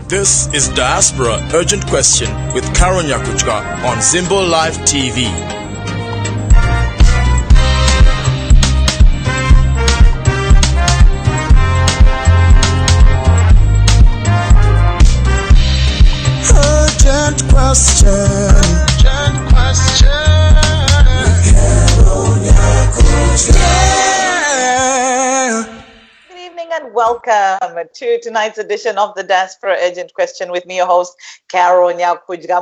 This is Diaspora Urgent Question with Carole on Zimbo Live TV. Urgent Question. Urgent Question. And welcome to tonight's edition of the Diaspora Urgent Question with me, your host, Carole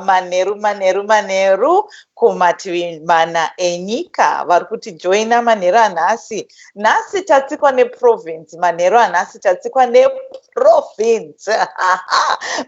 Maneru kumativi mana enyika varikuti joina manheru anhasi tatsikwa neprovince manheru anhasi tatsikwa neprovince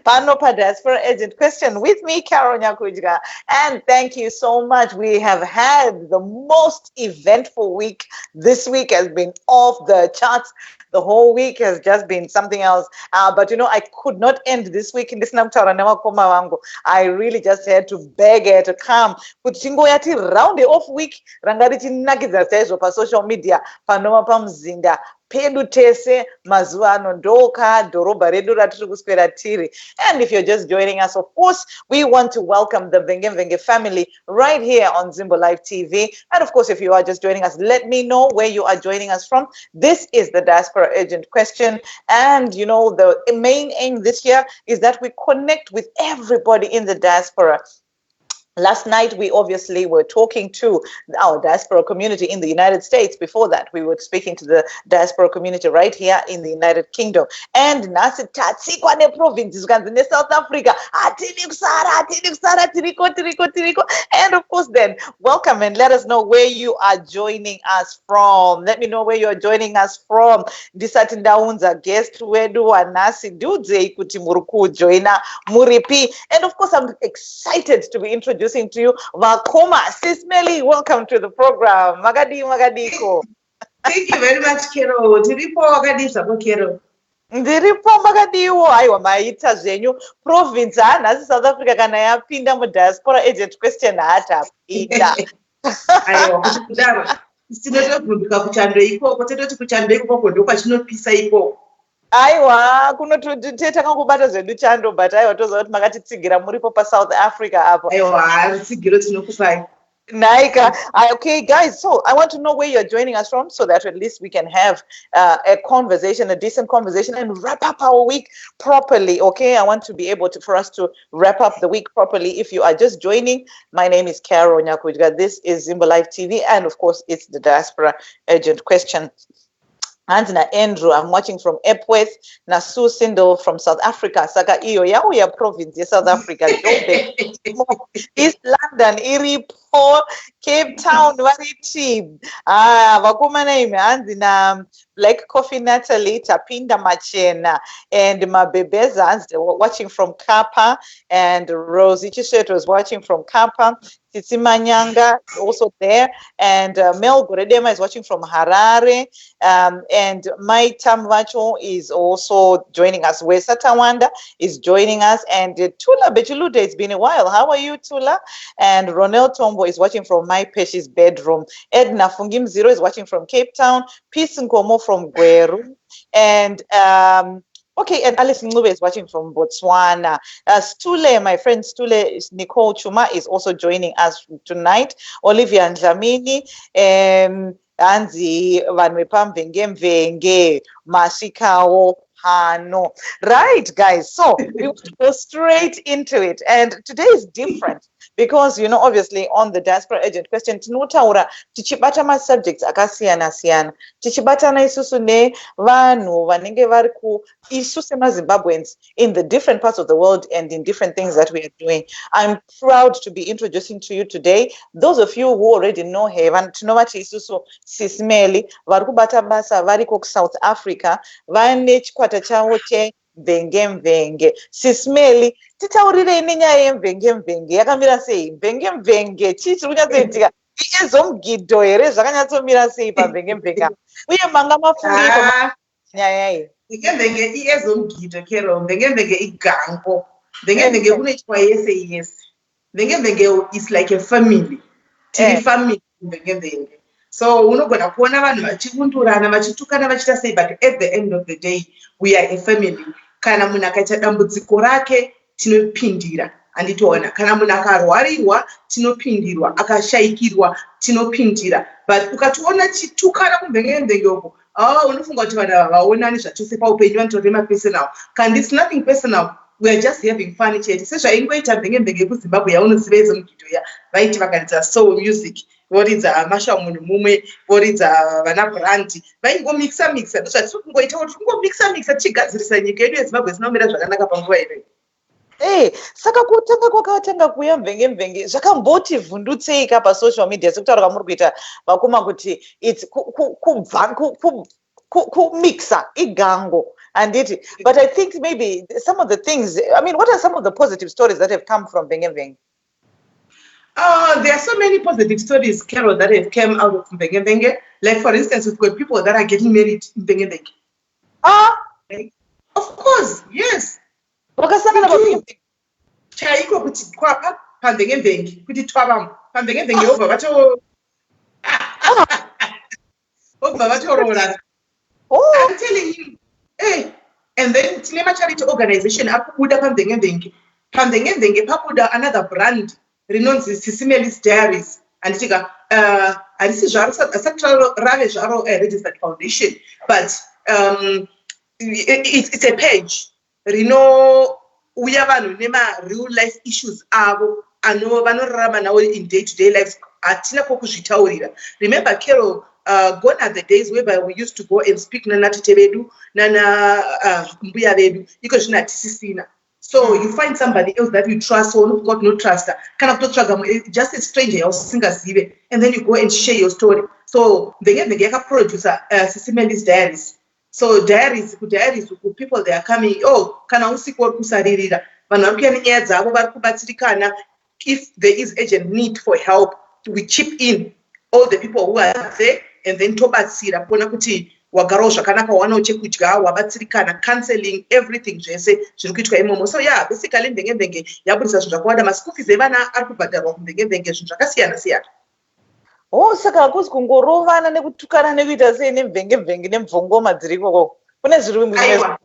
pano paDiaspora Urgent Question with me, Carole Nyakudya. And thank you so much. We have had the most eventful week. This week has been off the charts. The whole week has just been something else. But you know, I could not end this week in this wangu. I really just had to beg her to come. Yati round the off week, rangarichi nakidza chaizvo pa social media, panoma pamzinda pedu tese mazuano ndoka dhorobha redu ratiri kuswera tiri. And if you're just joining us, of course, we want to welcome the Venge family right here on Zimbo Live TV. And of course, if you are just joining us, let me know where you are joining us from. This is the Diaspora Urgent Question. And you know, the main aim this year is that we connect with everybody in the diaspora. Last night, we obviously were talking to our diaspora community in the United States. Before that, we were speaking to the diaspora community right here in the United Kingdom. And nasi tatsikwa ne provinces in South Africa. Tiriko. And of course, then, welcome and let us know where you are joining us from. Let me know where you are joining us from. Ndisati ndaunza guest wedu wanasi dudze kuti muruku joina muripi. And of course, I'm excited to be introduced to you, Vakoma. Sisi Melly, welcome to the program. Magadiko. Thank you very much, Carole. Ndiripo Carole. Ndiripo magadiwo. Aiwa maita zvenyu province hanhasi South Africa kana yapinda muDiaspora Urgent Question hatapinda. Aiwa kudaro. Tinotobhuduka kuchando ikoko, tototi kuchando ikoko ndokwachinopisa ikoko. Aiwa kunototeta kangubata zvedu chando, but aiwa toziva kuti makatitsigira muripo paSouth Africa apo. Aiwa tsigiro tinokupai. Naika. Okay, guys, so I want to know where you're joining us from so that at least we can have a conversation, a decent conversation, and wrap up our week properly, okay? I want to be able to, for us to wrap up the week properly. If you are just joining, my name is Carole Nyakudya. This is Zimbo Live TV, and of course, it's the Diaspora Urgent Question. And na Andrew, I'm watching from Epworth. Na Sue Sindel from South Africa. Saka iyo ya province ya South Africa. East London, Iripo, Cape Town, Wariti. Vakumana ime hanzi na Black Coffee Natalie, Tapinda Machena, and Mabebeza watching from Kapa, and Rosie Chishet was watching from Kapa. Sisi Manyanga also there, and Mel Goredema is watching from Harare, and Mai Tamvacho is also joining us. Wesa Tawanda is joining us, and Tula Bechulude, it's been a while. How are you, Tula? And Ronel Tombo is watching from My Peshi's bedroom. Edna Fungim Zero is watching from Cape Town. Peace Nkomo from Gweru, and okay, and Alice Ngube is watching from Botswana. Stule, my friend Stule, Nicole Chuma is also joining us tonight. Olivia Njamini, Anzi wekuMvengemvenge, Masikao. No. Right, guys. So we will go straight into it. And today is different because, you know, obviously on the Diaspora Urgent Question, tinotaura tichibata ma subjects akasiyana siyana. Tichibata na isusu ne vanhu vanenge vari ku isu semaZimbabweans in the different parts of the world and in different things that we are doing. I'm proud to be introducing to you today those of you who already know her. Tinovati isusu Sisi Melly vari kubata basa vari ku South Africa vane chikwata chavo cheMvengemvenge. Sisi Melly, titaurire nenyaya yeMvengemvenge yakamira sei? Mvengemvenge chii chiri kunyatsoitika? Iezomugidho here zvakanyatsomira sei paMvengemvenge? Uye manga mafungei nyaya iyi? Mvengemvenge iezomugidho, Carole. Mvengemvenge igango. Mvengemvenge kunoitwa yese. Mvengemvenge is like a family. Tiri family Mvengemvenge. So unogona kuona vanhu vachikundurana vachitukana vachita sei, but at the end of the day we are a family. kana munhu akaita dambudziko rake tinopindira anditoona, kana munhu akarwarirwa tinopindirwa, akashayikirwa tinopindira. But ukationa chitukana kumvengemvenge uko, unofunga kuti vanhu havaonani zvachose paupenyu vanotorema personal. Kandi it's nothing personal, we are just having fun chete. Sezvaingoita mvengemvenge yekuZimbabwe yaunoziva izomugidho ya vaiti vakaridza soul music, voridza masha munhu mumwe, voridza vana brandi, vaingomixa ndozvatiri kungoita kuti tingomixa tichigadzirisa nyika yedu yeZimbabwe zinomira zvakanaka panguva iyoyo. Saka kutanga kwakatanga kuuya mvengemvenge zvakamboti vhundutsei ka pasocial media sekutaura kwamuri kuita vakoma kuti it's kumixa igango anditi. But I think maybe some of the things, I mean, what are some of the positive stories that have come from Mvengemvenge? There are so many positive stories, Carole, that have come out of Mvengemvenge. Like, for instance, we've got people that are getting married in Mvengemvenge. Of course, yes. Chaiko kuti kwapa pamvengemvenge kuti twavamo pamvengemvenge obva vatorora. I'm telling you. And then tine charity organization akubuda pamvengemvenge pabuda another brand rinonzi Sisi Melly's diaries anditika harisi zvaro asati rave zvaro a registered foundation, but it's a page uya vanhu nema real life issues avo vanorarama nawo in day-to-day lives, hatina kwokuzvitaurira. Remember, Carole, gone are the days whereby we used to go and speak nana tete vedu nana mbuya vedu, iko zvino hatisisina. So you find somebody else that you trust or not no trust, kana kutotsvaga just a stranger yausingazive, and then you go and share your story. So Mvengemvenge yakaproducer Sisi Melly's diaries. So diaries people they are coming, kana usiku uri kusaririra vanhu vari kuya nenyaya dzavo vari kubatsirikana. If there is urgent need for help, we chip in all the people who are there, and then tobatsira kuona kuti wagarawo zvakanaka, wanawo chekudya, wabatsirikana, counseling, everything zvese zviri kuitwa imomo. So yeah, basically Mvengemvenge yabudisa zvinhu zvakawanda. Maschool fees evana ari kubhadharwa kuMvengemvenge, zvinhu zvakasiyana siyana. Saka hakuzi kungorovana nekutukana nekuita sei nemvengemvenge nemvhongoma dziri ikoko. Kune zviri aiwa,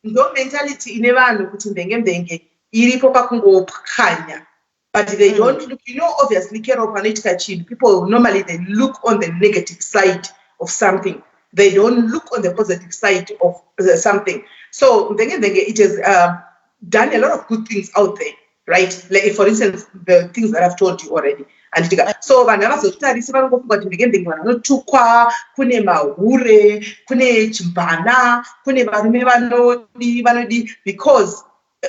ndo mentality ine vanhu kuti Mvengemvenge iripo pakungokanya. But they don't look, obviously, Carole, panoitika chinhu, people normally they look on the negative side of something. They don't look on the positive side of something. So Mvengemvenge, it has done a lot of good things out there, right? Like, for instance, the things that I've told you already. So vanhu havazozvitarisi vanongofunga kuti Mvengemvenge vanhu vanotukwa, kune mahure, kune chimbana, kune varume vanodi, because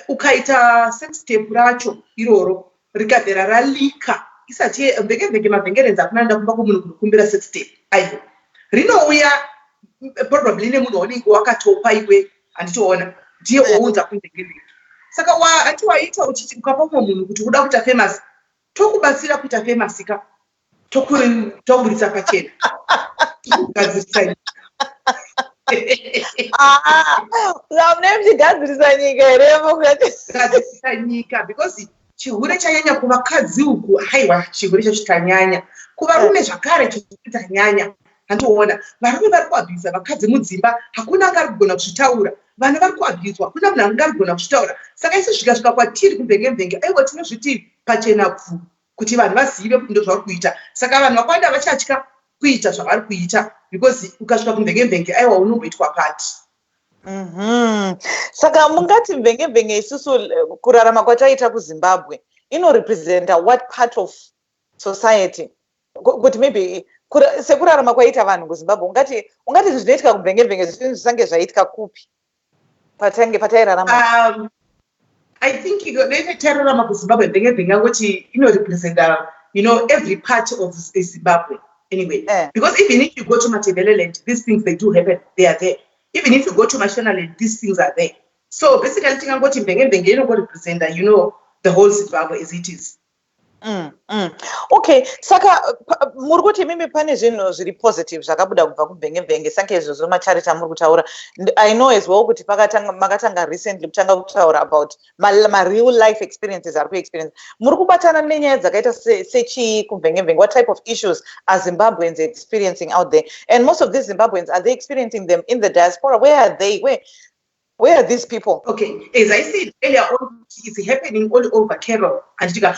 ukaita sex tape racho iroro rikadhera ralika isati Mvengemvenge mavhengerenzi akunoenda kumba kumunhu kunokumbira sex tape aivo rinouya probably nemunhu waunenge wakatopa iwe handitoona ndiye ounza kuMvengemvenge. Saka hati waita uchiti ukapa umwe munhu kuti uda kuita famous, tokubatsira kuita famous ka tokuburitsa pachena tokugadzirisa gadzirisa nyika here gadzirisa nyika, because chihure chanyanya kuvakadzi uku, haiwa chihure chacho chanyanya kuvarume zvakare chanyanya. Handioona varume vari kuabhiza vakadzi mudzimba, hakuna anga ari kugona kuzvitaura. Vanhu vari kuabhizwa, hakuna munhu anga ari kugona kuzvitaura. Saka isi zvikasvika kwatiri kuMvengemvenge, aiwa tinozviti pachena pfu kuti vanhu vazive kuti ndo zvavari kuita. Saka vanhu vakawanda vachatya kuita zvavari kuita, because ukasvika kuMvengemvenge aiwa unongoitwa pati. Saka mungati Mvengemvenge isusu kurarama kwataita kuZimbabwe inorepresenta what part of society? Kuti maybe sekurarama kwaita vanhu kuZimbabwe, ungati zvinoitika kuMvengemvenge zvisange zvaitika kupi patairarama? I think tairarama kuZimbabwe Mvengemvenge angoti inorepresenta every part of Zimbabwe anyway. Because even if you go to Matebeleland, these things they do happen, they are there. Even if you go to Mashonaland, these things are there. So basically, tingangoti Mvengemvenge inorepresenta the whole Zimbabwe as it is. Okay, saka muri kuti mimi pane zvinhu zviri positive zvakabuda kubva kuMvengemvenge, saka izvozvo macharity amuri kutaura. I know as well kuti makatanga recently kutanga kutaura about ma real life experiences ari kuexperience. Muri kubatana nenyaya dzakaita sechii kuMvengemvenge? What type of issues are Zimbabweans experiencing out there? And most of these Zimbabweans, are they experiencing them in the diaspora? Where are they? Where are these people? Okay, as I said earlier on, it's happening all over Carole.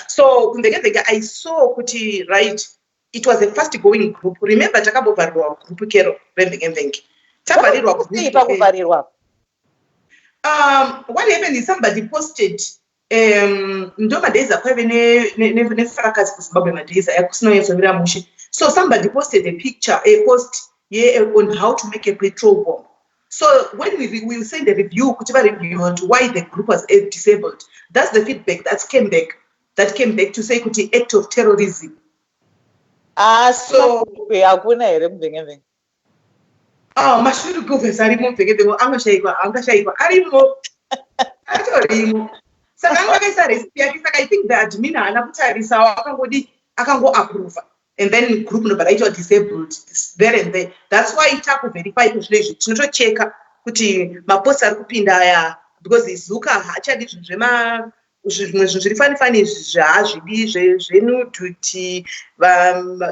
So I saw kuti, right, it was a fast going group. Remember, takambobvarirwa group Carole wekuMvengemvenge. Tabvarirwa group. What happened is somebody posted ndomadheza kwaive nefarakazi kuZimbabwe madheza yakusinoyenzomira mushe. So somebody posted a picture, a post on how to make a petrol bomb. So when we will send a review, to why the group was disabled, that's the feedback that came back. That came back to say kuti act of terrorism. So mashuru governors arimo mvengemvenge angashaikwa arimo atorimo. Saka angakaisa recipe yake, saka I think the admin haana kutarisa akango approve. And then group number it was disabled there and there. That's why it up verify kuzvinezvi tinotocheka kuti mapost ari kupinda aya, because izuka hachadi zvema zvimwe zviri fani zvazvidi zvenuduty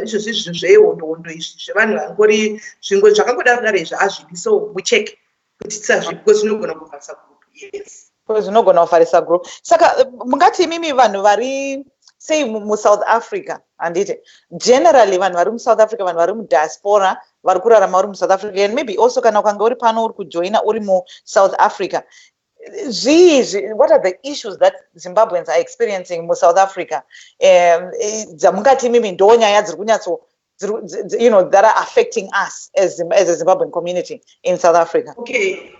izvozvi zvinhu zvehondo izvi zvevanhu vangori zvingwe zvakangodaro zvazvidi. So we check kuti tisazvi because zvinogona kuvharisa group. Yes, because zvinogona kuvharisa group. Saka mungati imimi vanhu vari say South Africa, and generally vanhu vari South Africa, vanhu vari diaspora vari kurarama vari South Africa, and maybe also kana ukanga uri pano uri kujoina uri South Africa, what are the issues that Zimbabweans are experiencing in South Africa? Dzamungati mimi ndo nyaya dziri kunyatso, that are affecting us as a Zimbabwean community in South Africa. Okay,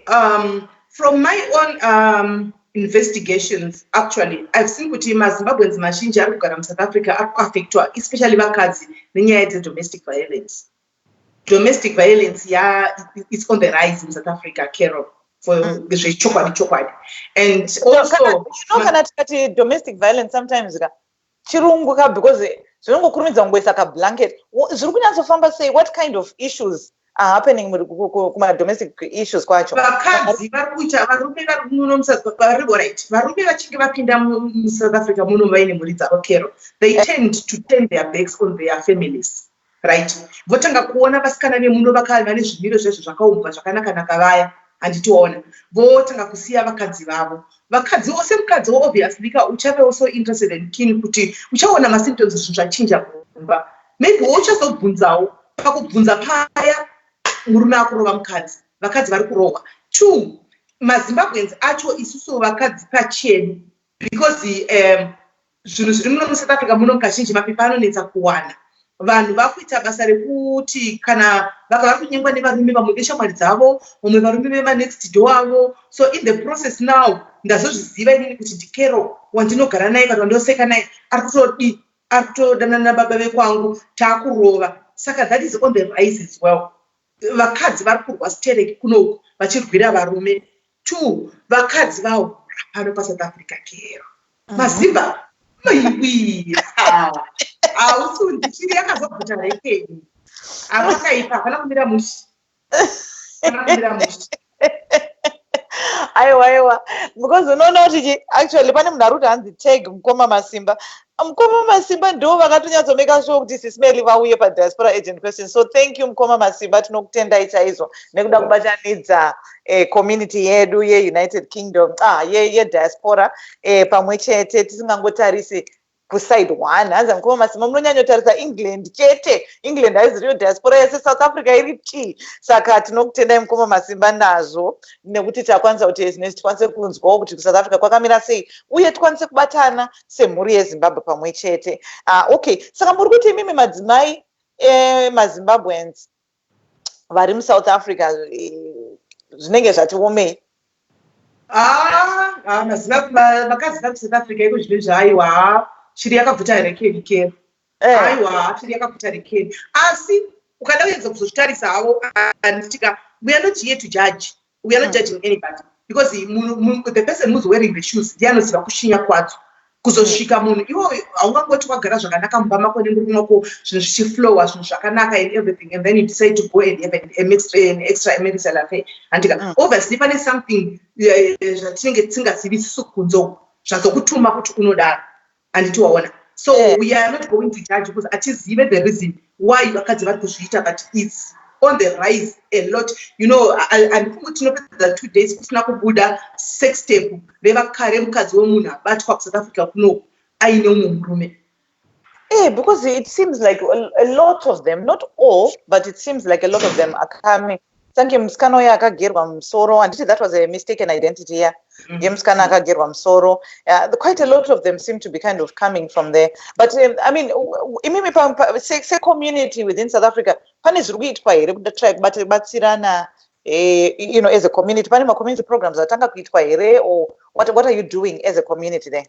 from my own investigations, actually, I've seen kuti maZimbabweans mazhinji ari kugara South Africa are affected, especially vakadzi, nenyaya domestic violence. Domestic violence, it's on the rise in South Africa, Carole, for the chokwadi. And also, kana tikati domestic violence sometimes chirunguka because zvinongokurumidza kungoisa ka blanket. Zviri kunyatsofamba say what kind of issues are happening kuma domestic issues kwacho? Vakadzi vari kuita varume vari muno varume vachinge vapinda South Africa muno vaine mhuri dzavo, Carole, they tend to turn their backs on their families, right? Votanga kuona vasikana vemuno vane zvimiro zvezvo zvakaumbwa zvakanaka vaya handitoona, votanga kusiya vakadzi vavo. Vakadzi ose mukadzi obviously uchave also interested and keen kuti uchaona masymptoms zvinhu zvachinja kumba, maybe uchazobvunzawo pakubvunza paya murume akurova mukadzi, vakadzi vari kurohwa. 2, maZimbabweans acho isusu vakadzi pachenu, because zvinhu zviri muno South Africa muno kazhinji mapepa anonetsa kuwana. Vanhu vakuita basa rekuti kana vari kunyengwa nevarume vamwe veshamwari dzavo, vamwe varume vevanext door avo. So in the process now ndazozviziva inini kuti ndikero wandinogara naye kana wandoseka naye ari kutodanana baba vekwangu taakurova. Saka that is on the rise as well. Vakadzi vari kurwa stereki kunoku vachirwira varume. 2, vakadzi vawo pano paSouth Africa, Carole. Mazimba maiwira ausundi chiri yakazobvuta rekeni avakaipa hapana kumira mushi. Aiwa, because unoona kuti actually pane munhu ari kuti hanzi tag Mukoma Masimba. Mukoma Masimba ndo vakatonyatso sure kuti Sisi Melly vauye padiaspora agent question. So thank you Mukoma Masimba, tinokutendai chaizvo nekuda kubatanidza community yedu yeUnited Kingdom yediaspora pamwe chete tisingangotarisi kuside one. Hanzi Mukoma Masimba munonyanyotarisa England chete. England haizi riyo diaspora yese, South Africa iri T. Saka tinokutendai Mukoma Masimba nazvo nekuti takwanisa kuti zvinezvi tikwanise kunzwawo kuti kuSouth Africa kwakamira sei uye tikwanise kubatana semhuri yeZimbabwe pamwe chete. Okay, saka muri kuti imimi madzimai maZimbabweans vari muSouth Africa zvinenge zvatiomei? Vakadzi vakuSouth Africa iko zvino zvaiwa shiri yakabvuta rekeni, Carole. Aiwa, shiri yakabvuta rekeni. Asi ukada kuedza kuzozvitarisa havo, anditika we are not here to judge. We are not judging anybody, because the person who's wearing the shoes ndiye anoziva kushinya kwadzo. Kuzosvika munhu iwo haungangoti wagara zvakanaka mumba mako nenguri mwako zvinhu zvichiflowa zvinhu zvakanaka and everything, and then you decide to go and have an extra medical affair. Andika obviously pane something zvatinenge tisingazivi sisu kunzo zvazokutuma kuti unodaro handitiwaona. So we are not going to judge because atizive the reason why vakadzi vari kuzviita, but on the rise a lot. You know, and the 2 days kusina kubuda sex tape vevakare mukadzi womunhu abatwa kuSouth Africa kuno aine umwe murume. Because it seems like a lot of them, not all, but it seems like a lot of them are coming. Thank you, Mskano ya akagerwa msoro, and that was a mistaken identity here. Mskana akagerwa msoro. Quite a lot of them seem to be kind of coming from there. But I mean, say community within South Africa, pan is kuitwa here the track, but sirana, you know, as a community, pan community programs atanga kuitwa here, or what are you doing as a community there?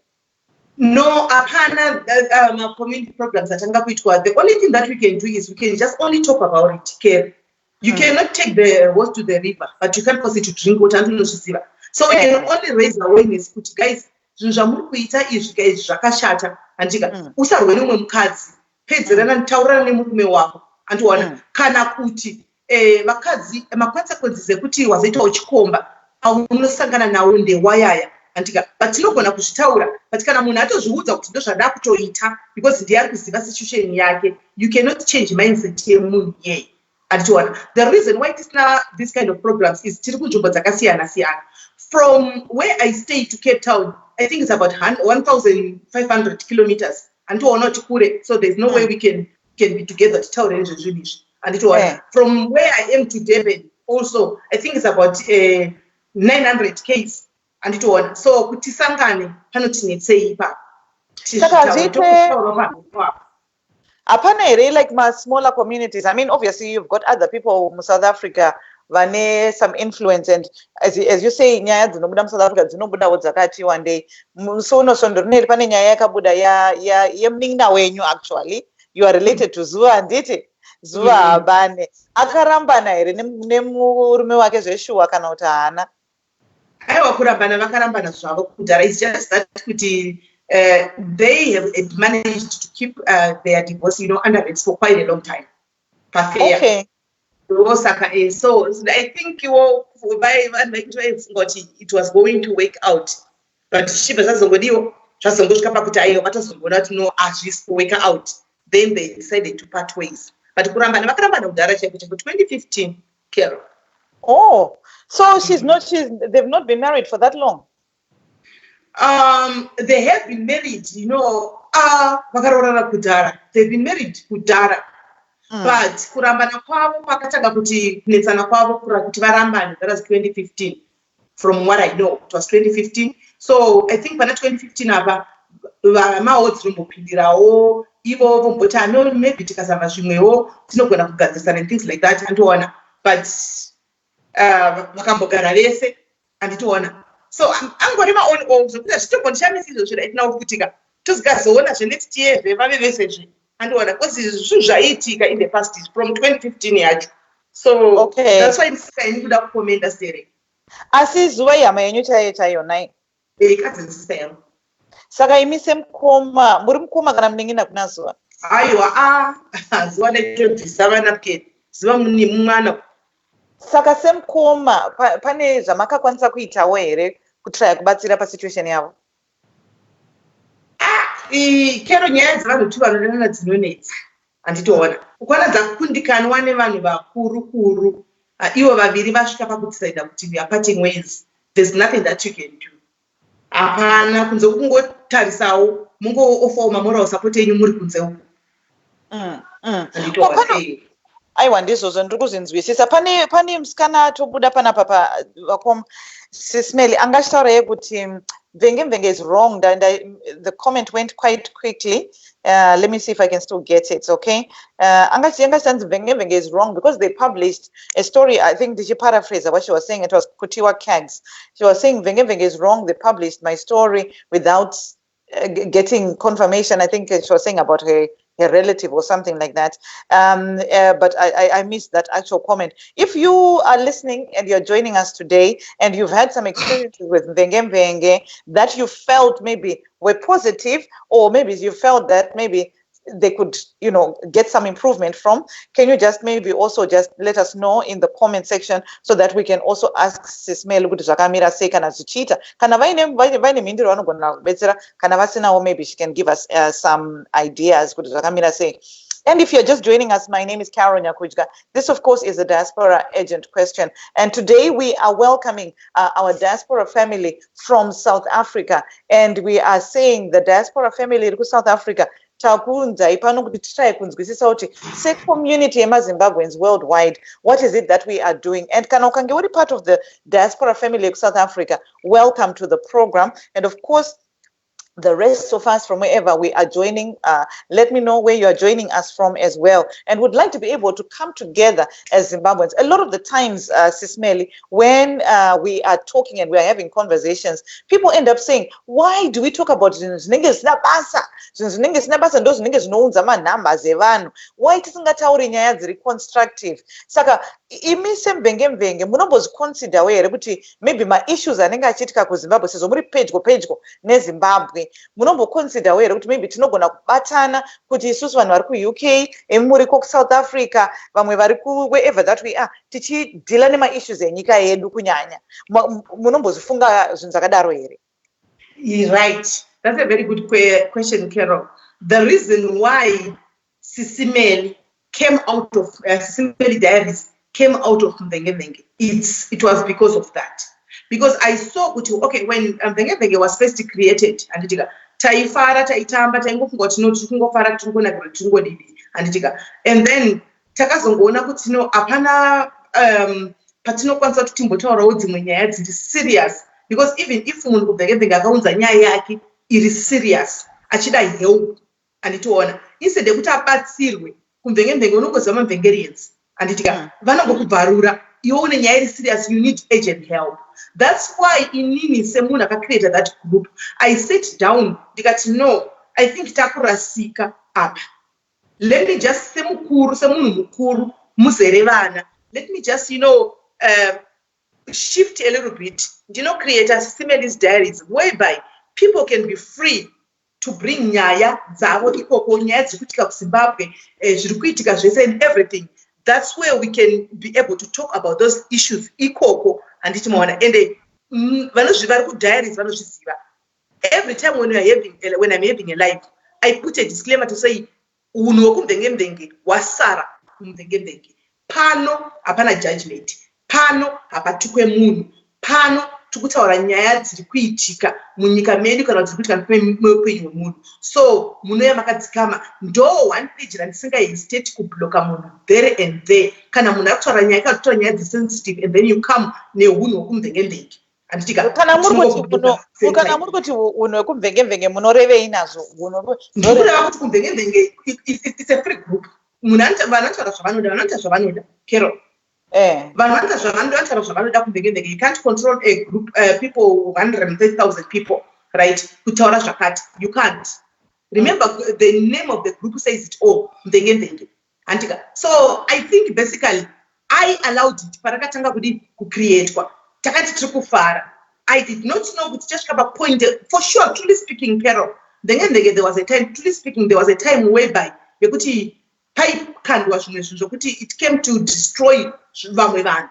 No, apana community programs atanga kuitwa. The only thing that we can do is we can just only talk about it. Care. You cannot take the horse to the river, but you can force it to drink water until you see. So we can only raise awareness. But guys, zvamuri kuita izvi guys zvakashata andika usarwe nemwe mukadzi pedzerana ntaurana nemurume wako andiwana kana kuti vakadzi makonsequences ekuti wazoita uchikomba unosangana nawo ndewayaya andika but tinogona kuzvitaura but kana munhu atozviudza kuti ndozvada kutoita because ndiye ari kuziva situation yake, you cannot change mindset yemunhu yeye. The reason why this kind of programs is from where I stay to Cape Town, I think it's about 1,500 kilometers. And so there's no way we can be together to tell the finish. And from where I am to Devon, also, I think it's about 900 Ks. And so kutisangane panotini seipa. Apparently, like my smaller communities, I mean, obviously, you've got other people in South Africa, vane some influence, and as you say, nyaya dzinobuda South Africa dzinobuda wodzakati one day. So no sondorneri pane nyaya yakabuda ya yemninga wenyu actually. You are related to Zuva and Diti. Zuva abane. Akarambana ere nemurume wake zveshuwa kana kuti haana. Aiwa kurambana vakarambana zvavo kudhara. It's just that kuti they have managed to keep their divorce, you know, under it for quite a long time. Okay. So I think it was going to work out, but she was work out. Then they decided to part ways. But kurambana 2015, Carole. Oh, so they've not been married for that long. They have been married, you know, they've been married kudhara. But kurambana kwavo pakatanga kuti kunetsana kwavo kuti varambane, that was 2015. From what I know, it was 2015. So I think pana 2015 apa maodzi nombopindirawo ivo vomboti no maybe tikazama zvimwewo tinogona kugadzisana and things like that andiona, but vakambogara vese anditiona. So I'm going to my own goals. Because still continue to do it now. Just guys, so when next year, they have a message. And what because it's in the past is from 2015. So okay, that's why I'm saying good up comment as there. Asis way am I your night. Saka imisem koma, murimkoma kana mningina kunazwa. Aiwa zwa leto disavana kid. Zwa mwana. Saka semkoma pane zvamakakwanisa kuitawo here kutraya kubatsira pasituation yavo. Kero nyaya dzevanhu tu vanonana dzinonetsa anditoona ukwana dzakundikanwa nevanhu vakuru ivo vaviri vasvika pakudecida kuti we are parting ways. There's nothing that you can do. Hapana kunze kungotarisawo mungooffawo mamoral support yenyu muri kunze uko. Aiwa ndizvozvo ndiri kuzinzwisisa. Pane musikana tobuda panapa vakom Sis Melly angashitaura yekuti Mvengemvenge is wrong, and the comment went quite quickly. Let me see if I can still get it, okay? Angashan's Mvengemvenge is wrong because they published a story. I think, did you paraphrase what she was saying? It was Kutiwa Kags. She was saying Mvengemvenge is wrong. They published my story without getting confirmation. I think she was saying about her relative or something like that. But I missed that actual comment. If you are listening and you're joining us today and you've had some experiences with Mvengemvenge that you felt maybe were positive, or maybe you felt that maybe they could, you know, get some improvement from, can you just maybe also just let us know in the comment section so that we can also ask Sis Melly kuti zvakamira sei kana zvichiita kana vaine mhinduro vanogona kubetsera kana vasinawo maybe she can give us some ideas kuti zvakamira sei. And if you're just joining us, my name is Carole Nyakujga. This, of course, is a Diaspora Agent Question. And today we are welcoming our diaspora family from South Africa. And we are saying the diaspora family in South Africa, community Zimbabweans worldwide, what is it that we are doing? And Kanokange, part of the diaspora family of South Africa, welcome to the program. And of course, the rest of us from wherever we are joining, let me know where you are joining us from as well, and would like to be able to come together as Zimbabweans. A lot of the times, Sisi Melly, when we are talking and we are having conversations, people end up saying, why do we talk about niggas nabasa? Niggas nabasa and those niggas knows numbers evanu. Why tisingatauri nyaya dziri constructive? Saka imise mvengemvenge munombozi consider where kuti maybe my issues anenge achiitika kuZimbabwe sezo muri pedyo neZimbabwe munombo consider where kuti maybe tinogona kubatana kuti isusu vanhu vari kuUK emuri South Africa vamwe vari wherever that we are tichidhila nema-issues enyika yedu kunyanya munombozifunga zvinhu zvakadaro here? Right, that's a very good question, Carole. The reason why Sisi Melly came out of Sisi Melly Diaries came out of kuMvengemvenge, it was because of that. Because I saw, okay, when kuMvengemvenge was first created, and taifara taitamba taingofunga kuti kungofara tingonakira tingodidi and then takazongoona kuti no apana patinokwanisa kuti timbotaurawo dzimwe nyaya dziri serious, because even if munhu kuMvengemvenge akaunza nyaya yake iri serious achida help anditiona instead yekuti abatsirwe kuMvengemvenge unongozama Mvengerians anditika vanongokubvarura iwe une nyaya iri serious, you need urgent help. That's why inini semunhu akacreate that group, I sat down ndikati no, I think takurasika apa, let me just semunhu mukuru muzere vana, let me just shift a little bit, create a Sisi Melly's Diaries whereby people can be free to bring nyaya dzavo ikoko, nyaya dziri kuitika kuZimbabwe, zviri kuitika zvese and everything. That's where we can be able to talk about those issues ikoko and vanozviva kuDiaries vanozviziva. Every time when I'm having a live, I put a disclaimer to say unhu wekuMvengemvenge wasara kuMvengemvenge. Pano hapana judgment, pano hapatukwe munhu, pano tikutaura nyaya dziri kuitika munyika medu kana dziri kuitika muupenyu hwemunhu. So munoya makadzikama ndo one page randisingahesitate kubloka munhu there and there kana munhu akutaura nyaya akataura nyaya dzisensitive and then you come neunhu wekuMvengemvenge. Kana muri kuti unhu wekuMvengemvenge munorevei nazvo? Ndikureva kuti kuMvengemvenge it's a free group. Vanhu vanotaura zvavanoda, Carole. Vanhu vanotaura zvavanoda kuMvengemvenge. You can't control a group, people 130,000 people, right? Kutaura zvakati, you can't. Remember, the name of the group says it all, Mvengemvenge. So I think basically I allowed it parakatanga kucreatewa. Takati tiri kufara. I did not know kuti chasvika point, for sure, truly speaking, Carole, Mvengemvenge, there was a time, truly speaking, there was a time whereby yekuti paikandwa zvimwe zvinhu zvokuti it came to destroy vamwe vanhu,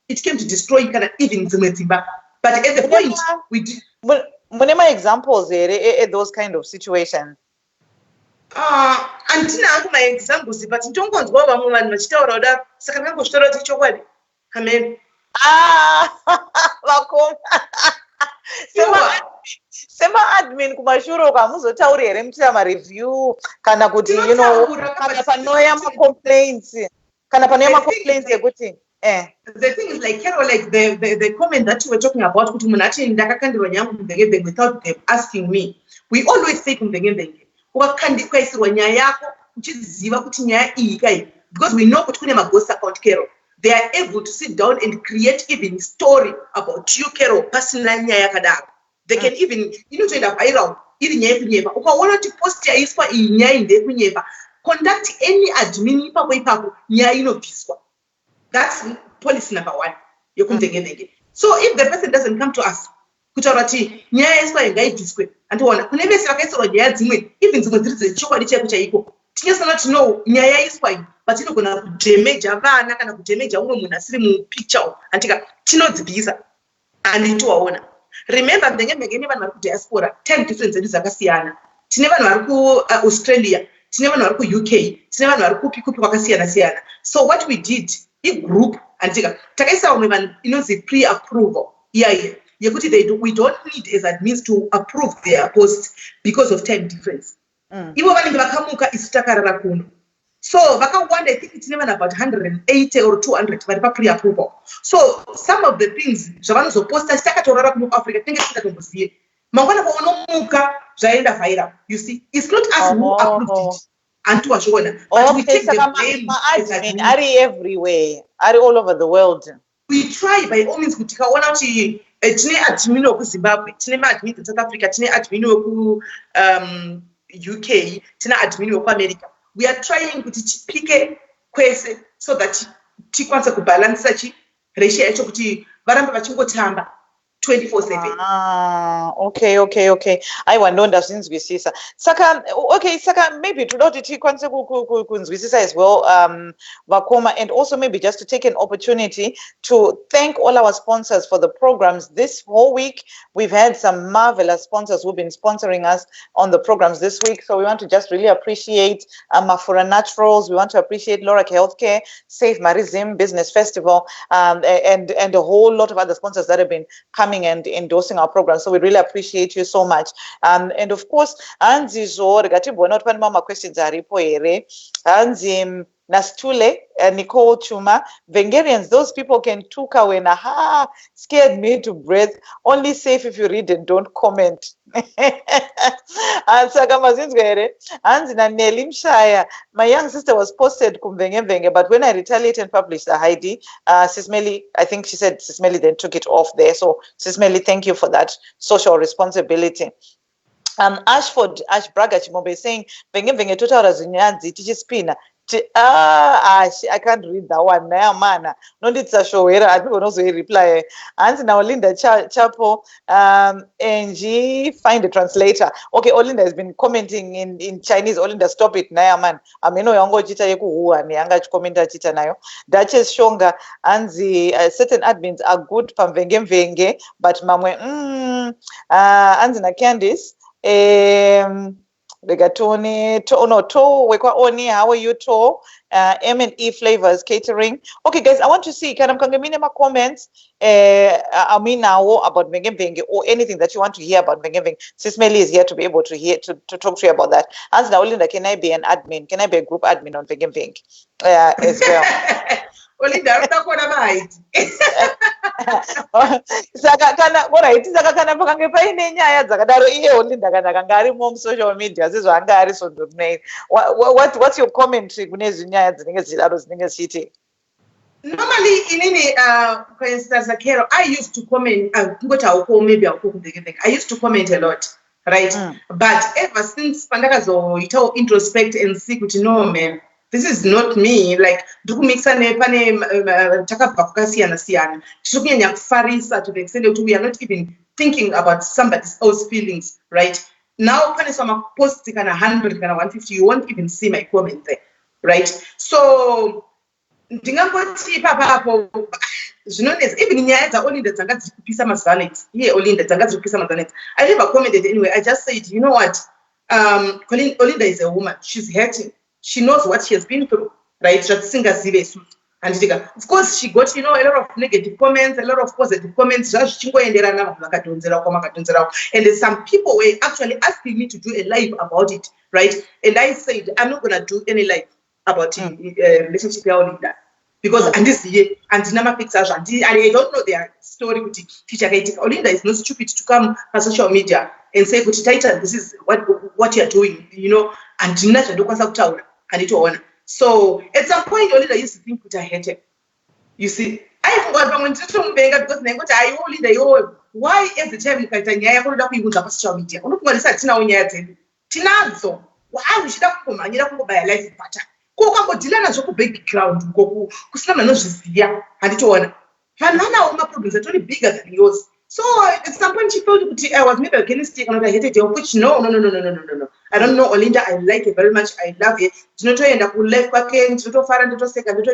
it came to destroy kana even dzimwe dzimba, but at the point we did. Mune ma-examples here at those kind of situations? Handina hangu ma-examples, but ndongonzwa vamwe vanhu vachitaura kudaro, saka ndangozvitaura kuti chokwadi. Amen. Vakoma. Sema-admin kumashure hamuzotauri here muchiita ma-review kana kuti kana panouya ma-complaints ekuti The thing is, like Carole, like the comment that you were talking about, kuti munhu ati ndakakandirwa nyaya kuMvengemvenge without them asking me. We always say kuMvengemvenge, ukakaisirwa nyaya yako uchiziva kuti nyaya iyi kai, because we know kuti kune ma-ghost account, Carole. They are able to sit down and create even story about you, Carole, pasina nyaya yakadaro. They can even, toenda viral, iri nyaya yekunyepa. Ukaona kuti post yaiswa iyi nyaya ndeyekunyepa, conduct any admin ipapo nyaya inobviswa. That's policy number 1. yokuMvengemvenge. So if the person doesn't come to us, kutaura kuti nyaya yaiswa ngaibviswe, andiona kune vese vakaisirwa nyaya dzimwe, even dzimwe dziri dzechokwadi chaiko chaiko, tinyasana tino nyaya yaiswa iyi, but inogona kudamage vana kana kudamage umwe munhu asiri mupicture, andika tinodzibvisa anditowaona. Remember, Mvengemvenge ine vanhu vari kudiaspora, time difference dzedu dzakasiyana. Tine vanhu vari kuAustralia, tine vanhu vari kuuk tine vanhu vari kupi kwakasiyana-siyana. So what we did igroup and takaisa vamwe vanhu inonzi pre-approval iyaye yekuti we don't need as admins to approve their posts because of time difference. Ivo vanenge vakamuka isu takarara kuno. So vakawanda, I think tine vanhu about 180 or 200 vari pa-pre-approval. So some of the things zvavanozoposta takatorara kuno Africa tinenge tisingatombozive. Mangwana paunomuka zvaenda viral. You see, it's not us who approved it. And to Ashona, but we take the blame. Are everywhere, are all over the world. We try by all means to take one out. Tine admin of Zimbabwe, tine admin in South Africa, tine admin of UK, tine admin of America. We are trying to pick a question so that tikwanza kubalance such ratio echokuti varamba vachingotamba 24/7. Okay. I wonder since we see Saka. Okay, Saka. Maybe to not tikwanze kunzwisisa as well. Vakoma, and also maybe just to take an opportunity to thank all our sponsors for the programs this whole week. We've had some marvelous sponsors who've been sponsoring us on the programs this week. So we want to just really appreciate Mafura Naturals. We want to appreciate Lorac Healthcare, Safe Marizim Business Festival, and a whole lot of other sponsors that have been coming and endorsing our program. So we really appreciate you so much. And of course, Anzi zo regatibona kuti pane mama questions aripo here. Anzi Nastule, Nicole Chuma, Vengerians, those people can tuka when scared me to breath. Only safe if you read and don't comment. And Sakamazinzwere, and Nelly Mshaya, my young sister was posted kuMvengemvenge, but when I retaliate and publish the ID, Sis Melly, I think she said Sis Melly then took it off there. So Sis Melly, thank you for that social responsibility. Ash Braga Chimobe saying Vengemvenge totaura zinyanzi tichispina. I can't read that one now, man. No, it's a show where I don't also reply. And now Linda Chapo, NG, find the translator. Okay, Olinda has been commenting in Chinese. Olinda, stop it now, man. I mean, no, yango chita yeku huwa ni yanga commenta chita nayo. Duchess Shonga, and the certain admins are good from Vengemvenge, but mamwe, and na Candice, Begatoni, Wekwa Oni, how are you, To? M&E Flavors Catering. Okay, guys, I want to see, can I come comments? About Vengemvenge or anything that you want to hear about Vengemvenge. Sis Melly is here to be able to talk to you about that. As now, Olinda, can I be an admin? Can I be a group admin on Vengemvenge as well? Olinda, right. Saka kana pakange paine nyaya dzakadaro iye Olinda kana kanga ari mu social media sizvo anga ari sondonei. What's your commentary kune zinyaya dzinenge dzidaro dzinenge zichiitika? Normally, for instance, Carole, I used to comment. I used to comment a lot, right? But ever since Pandakazo, it all introspect and see, no man, this is not me. Like, do mixa ne pane takapakasi anasiana. Shukunya farisa to the extent that we are not even thinking about somebody else's feelings, right? Now, when some post kind of 100, kind of 150, you won't even see my comment there, right? So. Ndingangoti papapo zvinonesa even nyaya dzaOlinda dzanga dziri kupisa mazaneti iye Olinda dzanga dziri kupisa mazaneti. I never commented anyway. I just said, you know what, Olinda is a woman, she's hurting, she knows what she has been through, right? And of course she got, a lot of negative comments, a lot of positive comments, and some people were actually asking me to do a live about it, right? And I said, I'm not going to do any live about relationship with Olinda because and Nama pictures and I don't know their story. Olinda is not stupid to come on social media and say, Titan, this is what you're doing, and so at some point Olinda used to think I hated. You see, I forgot when because I Olinda, why every time you can social media? Tinazo, why we should have come and buy a life pattern. Dilana Joko background, Kusama Nozia, and it on. Her problems are only bigger than yours. So at some point she felt I was maybe against it, and I hated it, which no. I don't know Olinda, I like it very much, I love it. Do not try and I could left back in, to far and to second,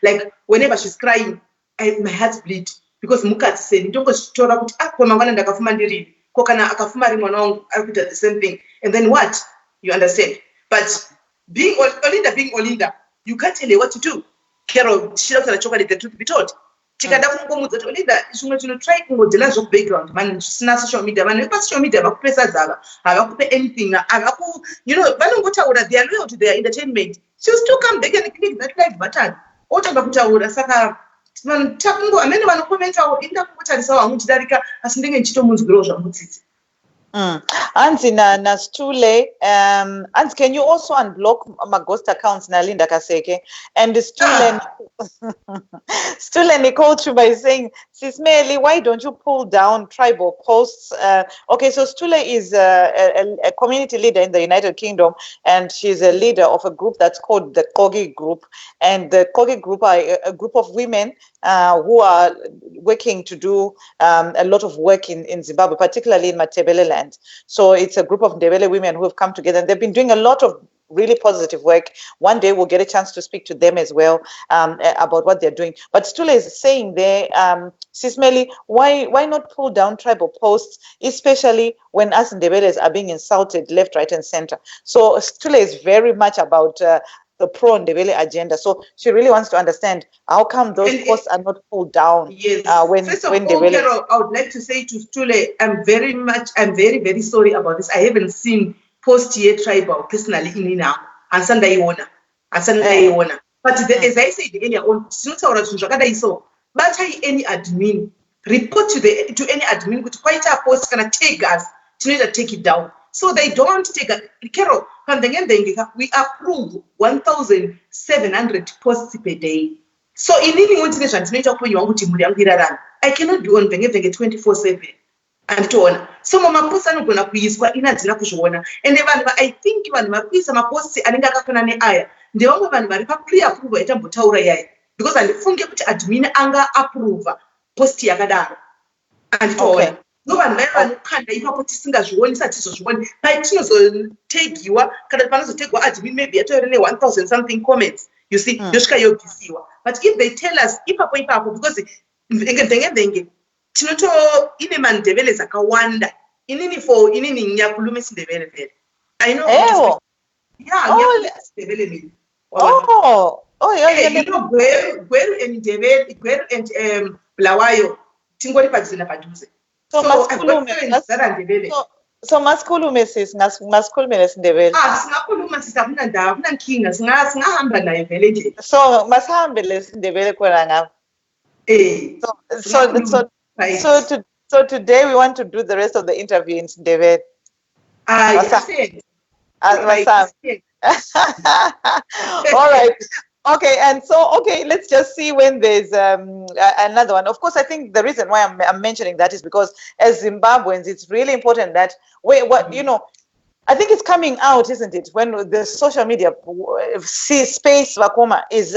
like whenever she's crying, my heart bleed because Mukat said, don't go store up when my one and Akafumandiri, Kokana Akafumari Monong, I put the same thing. And then what? You understand? But being Olinda, you can't tell her what to do. Carole, she doesn't chocolate the truth be told. Tikada kungomudza kuti Olinda zvimwe try kungodzela zvo background man sina social media man pa social media vakupesa dzava havakupe anything havaku vanongotaura they are loyal to their entertainment. She will still come back and click that like button. Otanga kutaura saka takungo amene vanokomentawo inda kungotarisa wangu chidarika asi ndenge nchitomunzwirawo zvamutsitsi. Anzi na Stule, Anzi, can you also unblock my ghost accounts na Linda Kaseke? And Stule Nicole by saying, Sis Melly, why don't you pull down tribal posts? Okay, so Stule is a community leader in the United Kingdom, and she's a leader of a group that's called the Kogi Group. And the Kogi Group are a group of women who are working to do a lot of work in Zimbabwe, particularly in Matebele land. So it's a group of Ndebele women who have come together, and they've been doing a lot of really positive work. One day we'll get a chance to speak to them as well about what they're doing. But Stula is saying there, Sis Melly, why not pull down tribal posts, especially when us Ndebeles are being insulted left, right, and center? So Stula is very much about the pro-Ndebele agenda. So she really wants to understand how come those posts are not pulled down. Yes. First of all, Ndebele... Carole, I would like to say to Stule, I'm very, very sorry about this. I haven't seen post-year tribal personally in now. And Sunday owner. But as I said earlier on, but any admin, report to any admin, which quite a post can take us to take it down. So they don't take a Carole, we approve 1,700 posts per day. So in any one I cannot do on Vengevenge 24/7 and so on. So mama post are gonna quiz kwa ina dzina kushona. And I think when my quiz my posts aninga kakona ne aya. Nde wangu vanhu vari pa pre-approve etambotaura yai. Because andifunge kuti admin anga approve post yakadaro. And so on. No one vanokanda ipapo tisingazvioni sati tizozvioni paitinozotegiwa kana panozotegwa admin maybe atori ne 1,000 something comments, you see, yosvika yobvisiwa. But if they tell us ipapo because Vengevenge tinoto ine mandebele zakawanda inini for inini nyakhuluma isindebele vele. I know. Yeah, Ndebele me. You know Gweru and Ndebele, Gweru and Blawayo tingori padzina paduze. So masikhulume sis, masikhulume nesindebele. Singakhuluma sis, akuna ndawo, akuna nkinga, singahamba naye vele nje. So masihambe lesindebele khona ngapha. So today we want to do the rest of the interview in Ndebele. All right. Okay, and so, let's just see when there's another one. Of course, I think the reason why I'm mentioning that is because as Zimbabweans, it's really important that I think it's coming out, isn't it? When the social media space Vakoma is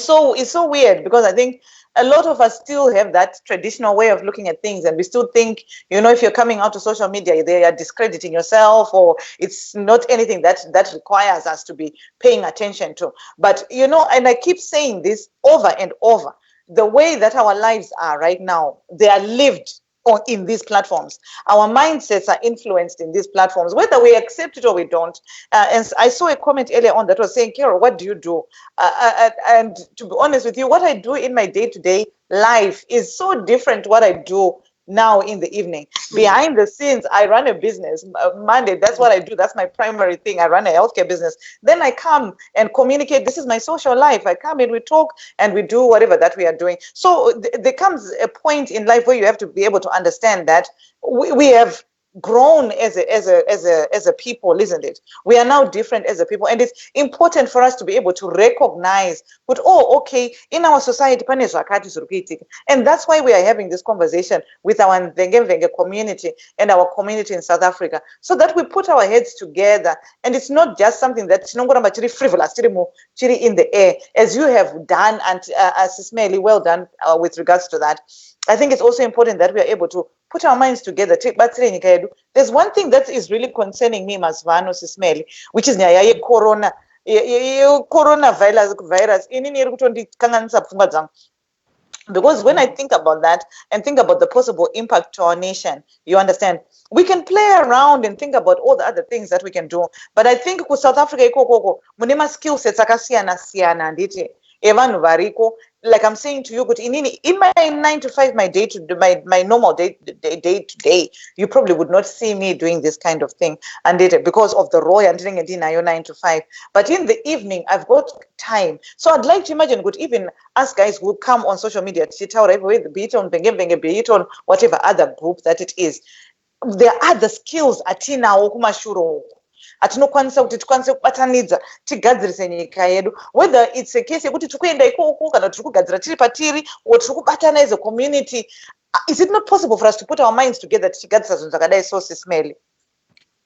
so weird, because I think a lot of us still have that traditional way of looking at things, and we still think, if you're coming out to social media, they are discrediting yourself, or it's not anything that requires us to be paying attention to. But, and I keep saying this over and over, the way that our lives are right now, they are lived in these platforms. Our mindsets are influenced in these platforms, whether we accept it or we don't. And I saw a comment earlier on that was saying, Carole, what do you do? And to be honest with you, what I do in my day-to-day life is so different to what I do now in the evening. Behind the scenes, I run a business. Monday, that's what I do. That's my primary thing. I run a healthcare business. Then I come and communicate. This is my social life. I come and we talk and we do whatever that we are doing. So there comes a point in life where you have to be able to understand that we have grown as a people, isn't it? We are now different as a people, and it's important for us to be able to recognize that, in our society, and that's why we are having this conversation with our Mvengemvenge community and our community in South Africa, so that we put our heads together, and it's not just something that's frivolous, in the air, as you have done, and Sis Melly, well done with regards to that. I think it's also important that we are able to put our minds together. There's one thing that is really concerning me, Masvano, Sis Melly, which is corona. Coronavirus. Because when I think about that and think about the possible impact to our nation, you understand, we can play around and think about all the other things that we can do. But I think ku South Africa, munema skill sets akasiyana nditi evanhu variko. Like I'm saying to you, but in my 9 to 5, my normal day to day, you probably would not see me doing this kind of thing, and because of the role and 9 to 5. But in the evening, I've got time, so I'd like to imagine good even us guys who come on social media, be it on wekuMvengemvenge, be it on whatever other group that it is. There are the skills atinawo kumashuro atinokwanisa kuti tikwanise kubatanidza tigadzirise nyika yedu, whether it's a case yekuti tikuenda ikoko kana tiri kugadzira tiri patiri or tiri kubatana as a community. Is it not possible for us to put our minds together tichigadzira zvinhu zvakadai so Sisi Melly?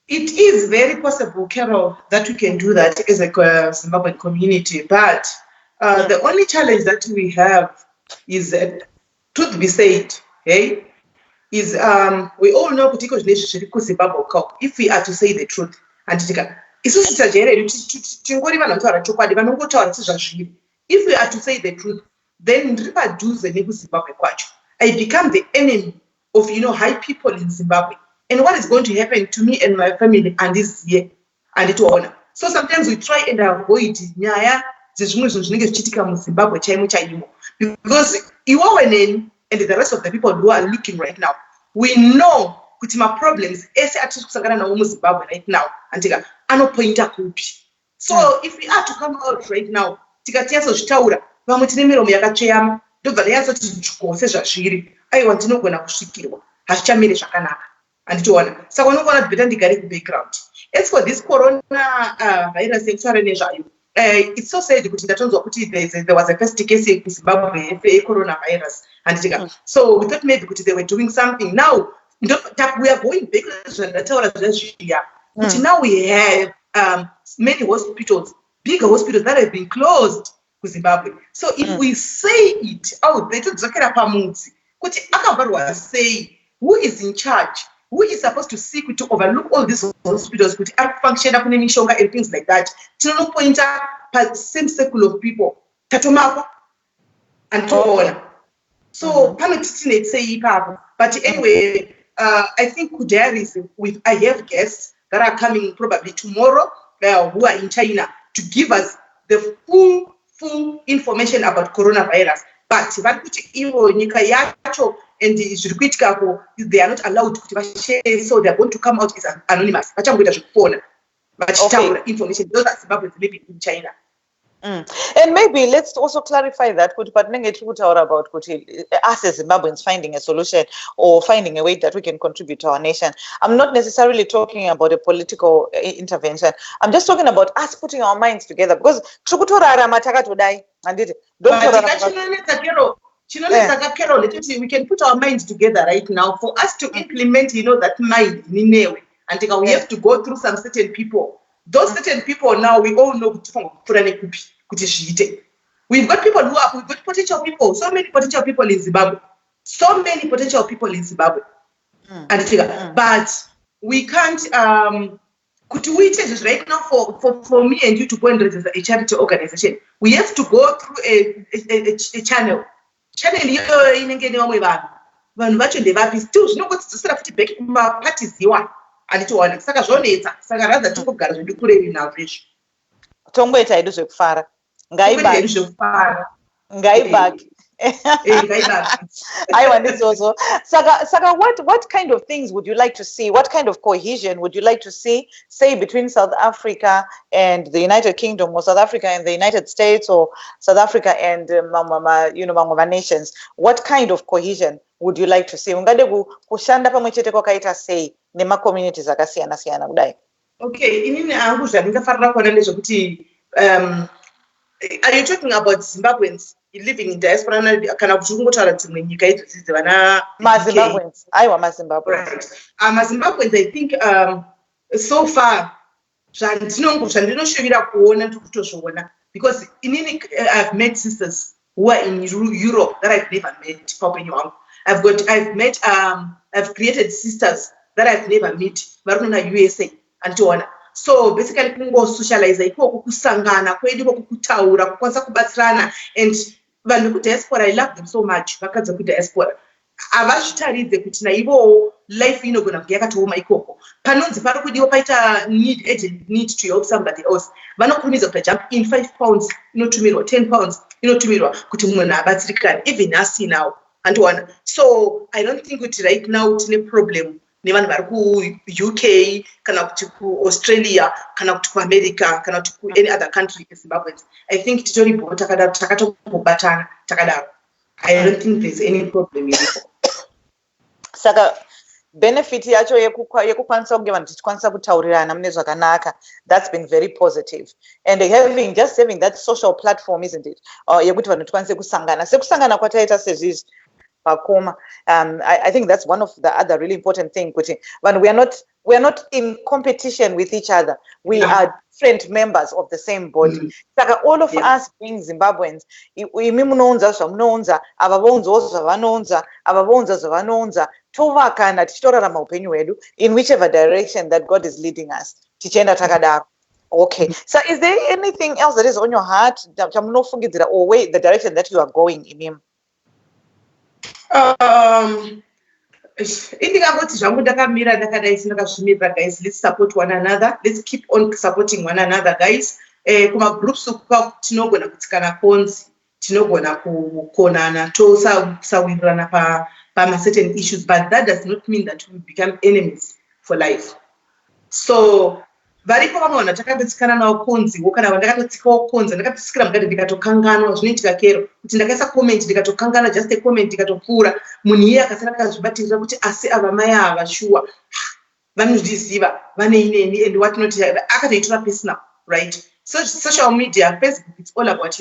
It is very possible, Carole, that we can do that as a Zimbabwean community, but the only challenge that we have is that, truth be said, hey, is we all know if we are to say the truth. And if we are to say the truth, then I become the enemy of high people in Zimbabwe. And what is going to happen to me and my family and this year and it will honor. So sometimes we try and avoid because you are and the rest of the people who are looking right now, we know my problems right now. So if we are to come out right now, I want to know when and so on. So we're not going to be the background. As for this corona virus, it's so sad that there was a first case in Zimbabwe, coronavirus, and so we thought maybe they were doing something. Now we are going back. But now we have many hospitals, bigger hospitals that have been closed in Zimbabwe. So if we say it out, they don't say who is in charge. Who is supposed to seek to overlook all these hospitals, which are function and things like that? To point out same circle of people, and so So, but anyway, I think there is I have guests that are coming probably tomorrow who are in China to give us the full information about coronavirus. But and they are not allowed to share, so they are going to come out as anonymous. But information, those are living in China. And maybe let's also clarify that about us as Zimbabweans finding a solution or finding a way that we can contribute to our nation. I'm not necessarily talking about a political intervention. I'm just talking about us putting our minds together, because we can put our minds together right now for us to implement, that mind in and we have to go through some certain people. Those certain people now, we all know we've got potential people, so many potential people in Zimbabwe. But we can't could we change this right now for me and you to go and register a charity organization? We have to go through a channel. Vanhu vacho ndevapi still zvinongodzidzisira futi back kumaparties iwa anditiwana saka zvonetsa saka radza tingogara zvedu kureri nazvo izvo tongoita hedu zvekufara ngaibaki Saka, what kind of things would you like to see? What kind of cohesion would you like to see, say, between South Africa and the United Kingdom, or South Africa and the United States, or South Africa and Mangoma nations? What kind of cohesion would you like to see? Ungade kushanda pamwechete kwakaita sei nema communities akasiyana siyana kudai. Okay, inini angu zvandingafarira kuona ndezvekuti are you talking about Zimbabweans living in diaspora kana kuti ungotaura dzimwe nyika idzo dzivana maZimbabweans? Aiwa, maZimbabweans. maZimbabweans, I think so far zvandinoshuvira kuona ndikutozviona, because inini I've met sisters who are in Europe that I've never met. I've created sisters that I've never met varikuna USA and so on. So basically kungo socialize ikoko kusangana kwedu kukutaura kukwanisa kubatsirana, and vanhu vekudiaspora, I love them so much. Vakadzi vekudiaspora havazvitaridze kuti naivowo life inogona kunge yakatooma ikoko. Panonzi pari kudiwa paita urgent need to help somebody else, vanokurumidza kuti jump in 5 pounds inotumirwa, 10 pounds inotumirwa kuti munhu abatsirikane, even asinawo. Andiwana. So I don't think kuti right now tine problem nevanhu vari ku-UK kana kuti ku-Australia kana kuti ku-America kana kuti ku-any other country eZimbabweans. I think titoripo takatobatana takadaro. I don't think there's any problem in it. Saka benefit yacho yekukwanisa kunge vanhu tichikwanisa kutaurirana mune zvakanaka, that's been very positive, and having that social platform, isn't it, yekuti vanhu tikwanise kusangana sekusangana kwataita sezvizvi pakoma. I think that's one of the other really important things, kuti vanhu we are not in competition with each other, we are different members of the same body. Saka all of us being Zimbabweans, imi munounza zvamunounza, ava vounzawo zvavanounza, ava vounza zvavanounza, tovakana tichitorarama upenyu hwedu in whichever direction that God is leading us, tichienda takadaro. Okay, so is there anything else that is on your heart chamunofungidzira, or the direction that you are going in? Indingangoti zvangu ndakamira ndakadai sindakazvimirira, guys. Let's support one another, let's keep on supporting one another, guys. Kuma groups tinogona kutsikana konzi, tinogona kukonana, tosawirirana pa certain issues, but that does not mean that we become enemies for life. So varipo vamwe vanhu takatotsikana nawo konzi, kana ndakatotsikawo konzi, ndakatotsikira mugadi ndikatokanganwa. Zvinoitika kero kuti ndakaisa comment ndikatokangana, just a comment ndikatopfuura, munhu iye akasara akazvibatirira kuti asi ava mai ava shuwa vanozviziva vane ineni and what not, akatoitora personal, right? So social media, Facebook, it's all about,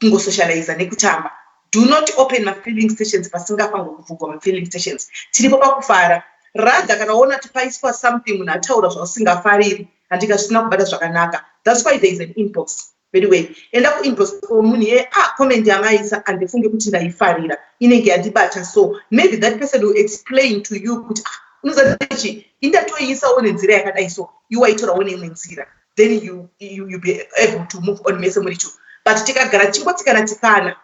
kungosocialize nekutamba. Do not open my filling stations pasingafanirwi kuvhurwa ma filling stations. Tiripo pakufara. Rather kana ona tipaiswa something munhu ataura zvausingafariri handika zvisina kubata zvakanaka. That's why there is an inbox. By the way, enda ku-inbox munhu iye comment yamaisa andifunge kuti ndaifarira inenge yandibata, so maybe that person will explain to you kuti unozati indatoiisawo nenzira yakadai, so you waitorawo neimwe nzira, then you be able to move on mese muri chu. But tikagara tichingotsikana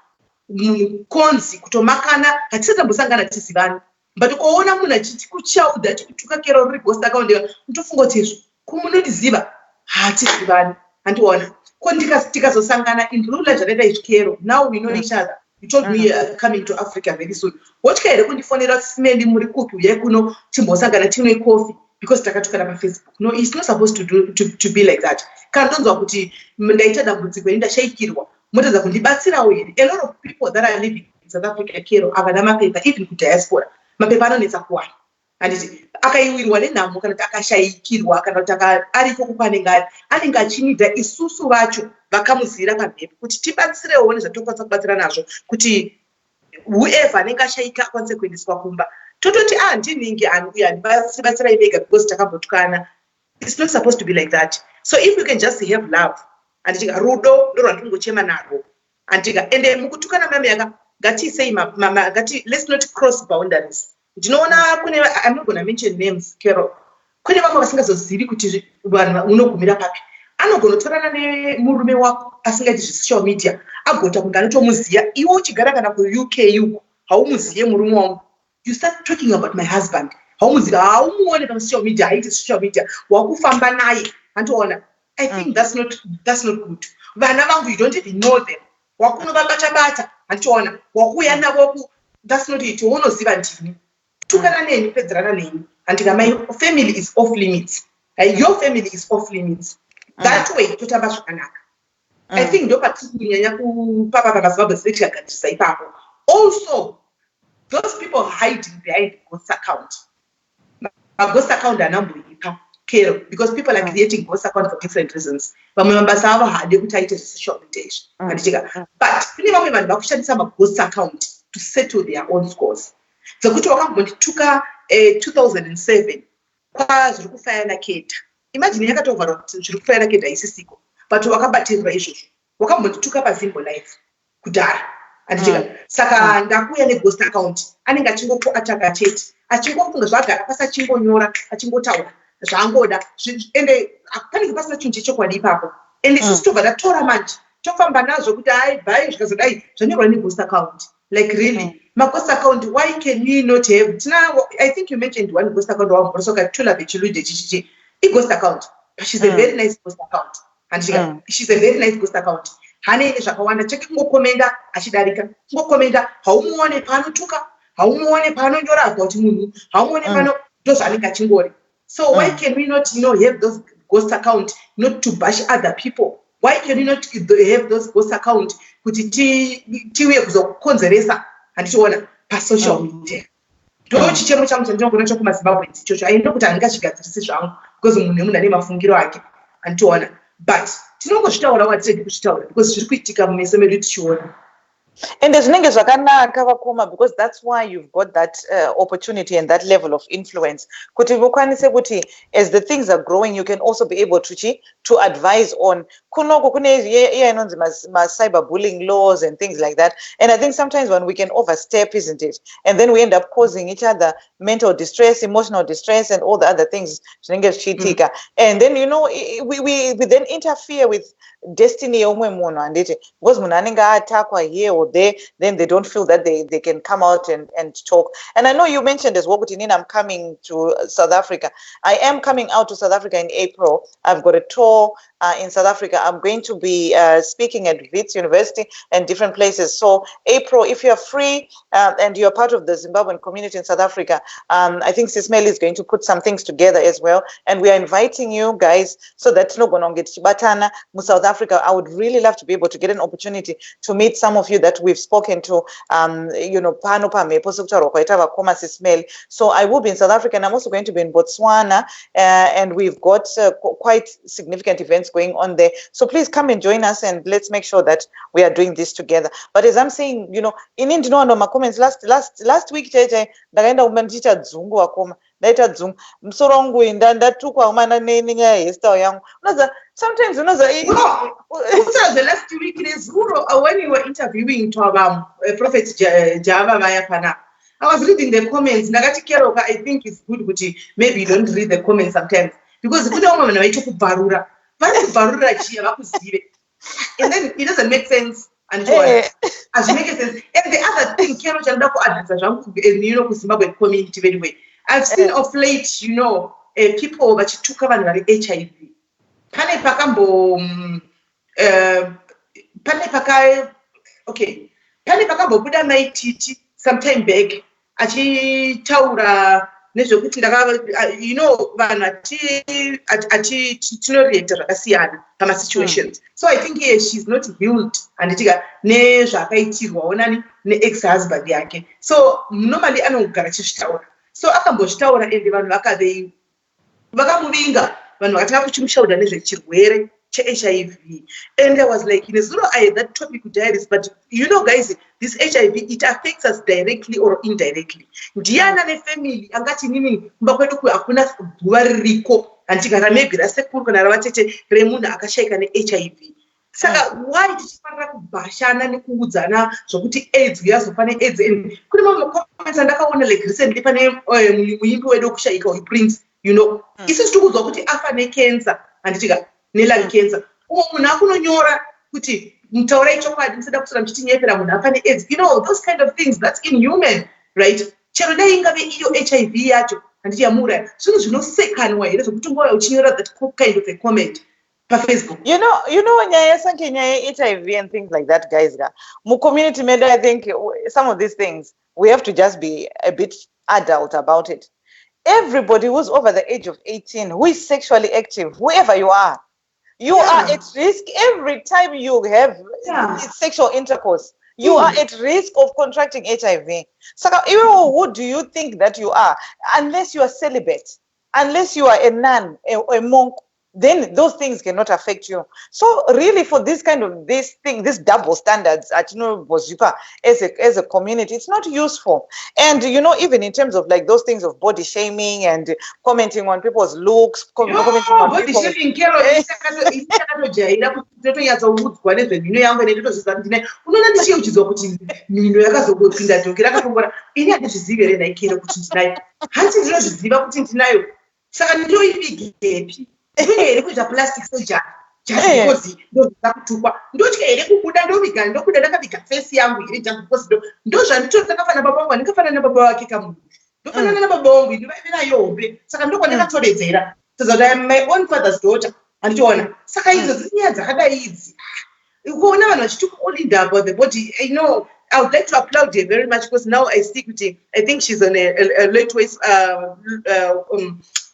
konzi kutomakana hatisatambosangana tisivani, but ukaona munhu achiti kuchaudha chikutuka kero riri ghost account utofunga kuti izvo kumunondiziva hatisivani. Handiona ko tikazosangana in real life zvakaita izvi kero, now we know each other. You told me coming to Africa very soon. Watya here kundifonera Smelly muri kupi uyai kuno timbosangana timwe coffee because takatukana pa Facebook. No, it's not supposed to be like that. Kana ndonzwa kuti ndaita dambudziko ndashayikirwa motadza kundibatsirawo here. A lot of people that are living in South Africa kero avana mapepa, even ku diaspora mapepa anonetsa kuwana, handiti akaiwirwa nenhamo kana kuti akashayikirwa kana kuti ariko kukwanenge anenge achinidha isusu vacho vakamuzivira pamhepo kuti tibatsirewo nezvatokwanisa kubatsira nazvo, kuti whoever anenge ashayika akwanise kuendeswa kumba. Tototi ndiningi uya ndibatsirai vega because takambotukana. It's not supposed to be like that. So if you can just have love, anditika rudo ndo rwandingochema narwo, anditika ende mukutukana mame ngatiisei ngati let's not cross boundaries. Ndinoona kune, I'm not going to mention names, Carole, kune vamwe vasingazozivi kuti vanhu unogumira papi. Anogona kutorana nemurume wako asingaiti social media agota kunge anotomuziya, iwe uchigara kana ku-UK yuko haumuziye murume wangu. You start talking about my husband, haumuziva, haumuone pa social media, haiti social media, wakufamba naye. Antoona, I think that's not good. Vana vangu, you don't even know them, wakunovabata antoona, wakuya navo, that's not it. Unoziva ndini tukana neni pedzerana neni, andika my family is off limits, your family is off limits. That way totamba zvakanaka. I think ndo patikunyanya kupapa Zimbabwe tikagadzirisa ipapo. Also, those people hiding behind ghost account. A ghost account anamboipa kero because people are creating ghost account for different reasons. Vamwe mabasa avo haade kuti aite social media. But kune vamwe vanhu vakushandisa ma ghost account to settle their own scores. Zvekuti wakambondituka 2007 kwazviri kufaira keta. Imagine yakatovhara kuti zviri kufaira keta isisiko, but wakabatirwa izvozvo. Wakambondituka paZimbo life kudhara. Anditika saka ndakuya neghost account anenge achingoataka chete, achingofunga zvagara pasi, achingonyora, achingotaura zvaangoda, ende panenge pasina chinhu chechokwadi ipapo. Ende isusu tobva tatora manje chofamba nazvo kuti hai bhayi zvikazodai zvanyorwa neghost account. Like really, my ghost account, why can we not have? Now, I think you mentioned one ghost account, also got Tula Bichulu, a ghost account. But she's a very nice ghost account. And she's a very nice ghost account. Honey, Shakawana, checking more commander, Ashidarika, more commander, how many pano tuka, how many pano yora about Munu, how many pano, those are catching. So why can we not, have those ghost account not to bash other people? Why can you not have those ghost account kuti tiwe kuzokonzeresa handichiona pasocial media? Ndo chichemo changu chandinogona chokumaZimbabwe ichocho. Aino kuti handingachigadzirisi zvangu because munhu nemunhu ane mafungiro ake handichiona, but tinongozvitaura watirege kuzvitaura because zviri kuitika mumeso medu tichiona. And there's zvakanaka vakoma, because that's why you've got that opportunity and that level of influence. Kuti mukwanise kuti as the things are growing, you can also be able to advise on kunoko kune cyberbullying laws and things like that. And I think sometimes when we can overstep, isn't it? And then we end up causing each other mental distress, emotional distress, and all the other things. And then we then interfere with destiny because munanenga attackwa here or there, then they don't feel that they can come out and talk. And I know you mentioned as well, Nina, I'm coming to South Africa. I am coming out to South Africa in April. I've got a tour in South Africa. I'm going to be speaking at Wits University and different places. So April, if you're free and you're part of the Zimbabwean community in South Africa, I think SIS MELLY is going to put some things together as well. And we are inviting you guys so that no going to get Chibatana, South Africa. I would really love to be able to get an opportunity to meet some of you that we've spoken to, SIS MELLY. So I will be in South Africa, and I'm also going to be in Botswana, and we've got quite significant events going on there. So please come and join us, and let's make sure that we are doing this together. But as I'm saying, in India, my comments last week, JJ, sometimes the last week is when you were interviewing Prophet Java Mayapana. I was reading the comments. Nagati Keroka, I think it's good, maybe you don't read the comments sometimes because and then it doesn't make sense. And as make sense. And the other thing, Kero Chandako Zimbabwe community anyway. I've seen of late, people that took over HIV. Pane pakambo buda maititi sometime back achitaura nezvekuti vanhu tinoreacta zvakasiyana pamasituations. So I think here she's not healed anditika nezvakaitirwawo nani neex-husband yake. So normally anogara achizvitaura. So akambozvitaura ende vanhu vakamuvinga. Vanhu vakataka kuchimushaudha nezvechirwere cheHIV. And I was like, I had that topic with diaries, but guys, this HIV, it affects us directly or indirectly. Ndiana nefamily angati nini kumba kwedu hakuna guva ririko antikara maybe rasekuru kana ravatete remunhu akashaika neHIV. Saka why tichifanira kubhashana nekuudzana zvokuti AIDS yazofa neAIDS? And kune mamwe comments andakaona like recently pane muimbi wedu kushaika uPrince. Isusu tikudzwa kuti afa necancer anditika nelung cancer. Munhu akunonyora kuti mutaura chokwadi musada kusora muchitinyepera munhu afa neAIDS. Those kind of things, that's inhuman, right? Chero dai ingave iyo HIV yacho handiti yamura. Zvinhu zvinosekanwa here zvokuti ngoya uchinyora that kind of a comment paFacebook. Nyaya sanke nyaya HIV and things like that, guys. Mu community media, I think some of these things we have to just be a bit adult about it. Everybody who's over the age of 18, who is sexually active, whoever you are at risk every time you have sexual intercourse. You are at risk of contracting HIV. So, who do you think that you are? Unless you are celibate, unless you are a nun, a monk, then those things cannot affect you. So really for this kind of this double standards at as a community, it's not useful. And even in terms of like those things of body shaming and commenting on people's looks, commenting on body shaming, plastic surgery. just because ndozakutukwa ndotya here kubuda ndokuda ndakaviga face yangu here just because ndozvandito ndakafana baba wangu ndikafana nababa wake kamunhu ndofanana nababa wangu ndivaive nayo hope saka ndokwa ndakatoredzera toza kuti my own father's daughter andichiona saka idzo nyaya dzakadai idzi kuona vanhu vachiti kuolinda about the body I would like to applaud her very much because now I see kuti I think she's on a late waist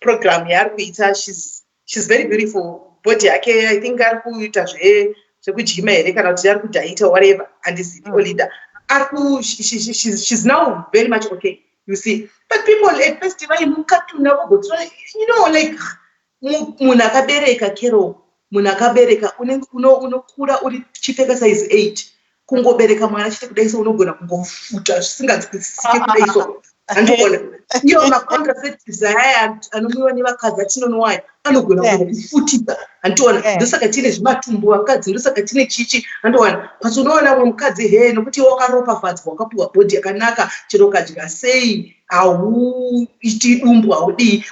program yaarikuita she's very beautiful body yake I think arikuita zvekujima here kana kuti arikudaita whatever handisipi olinda she's now very much okay you see but people at first vaimukatuna vogotsva like munhu akabereka Carole munhu akabereka unokura uri chipfeka size 8 kungobereka mwana chite kudaisa unogona kungofuta zvisinganzwisisike kudaiso handikuona iyo macontracectives aya anomwiwa nevakadzi atinonowayo anogona kufutisa handikuona ndosaka tine zvimatumbu vakadzi ndosaka tine chichi handikuona pasi unoona mwe mukadzi nokuti wakaropafadzwa wakapiwa bhodhi yakanaka chero ukadya sei hauiti dumbu haudii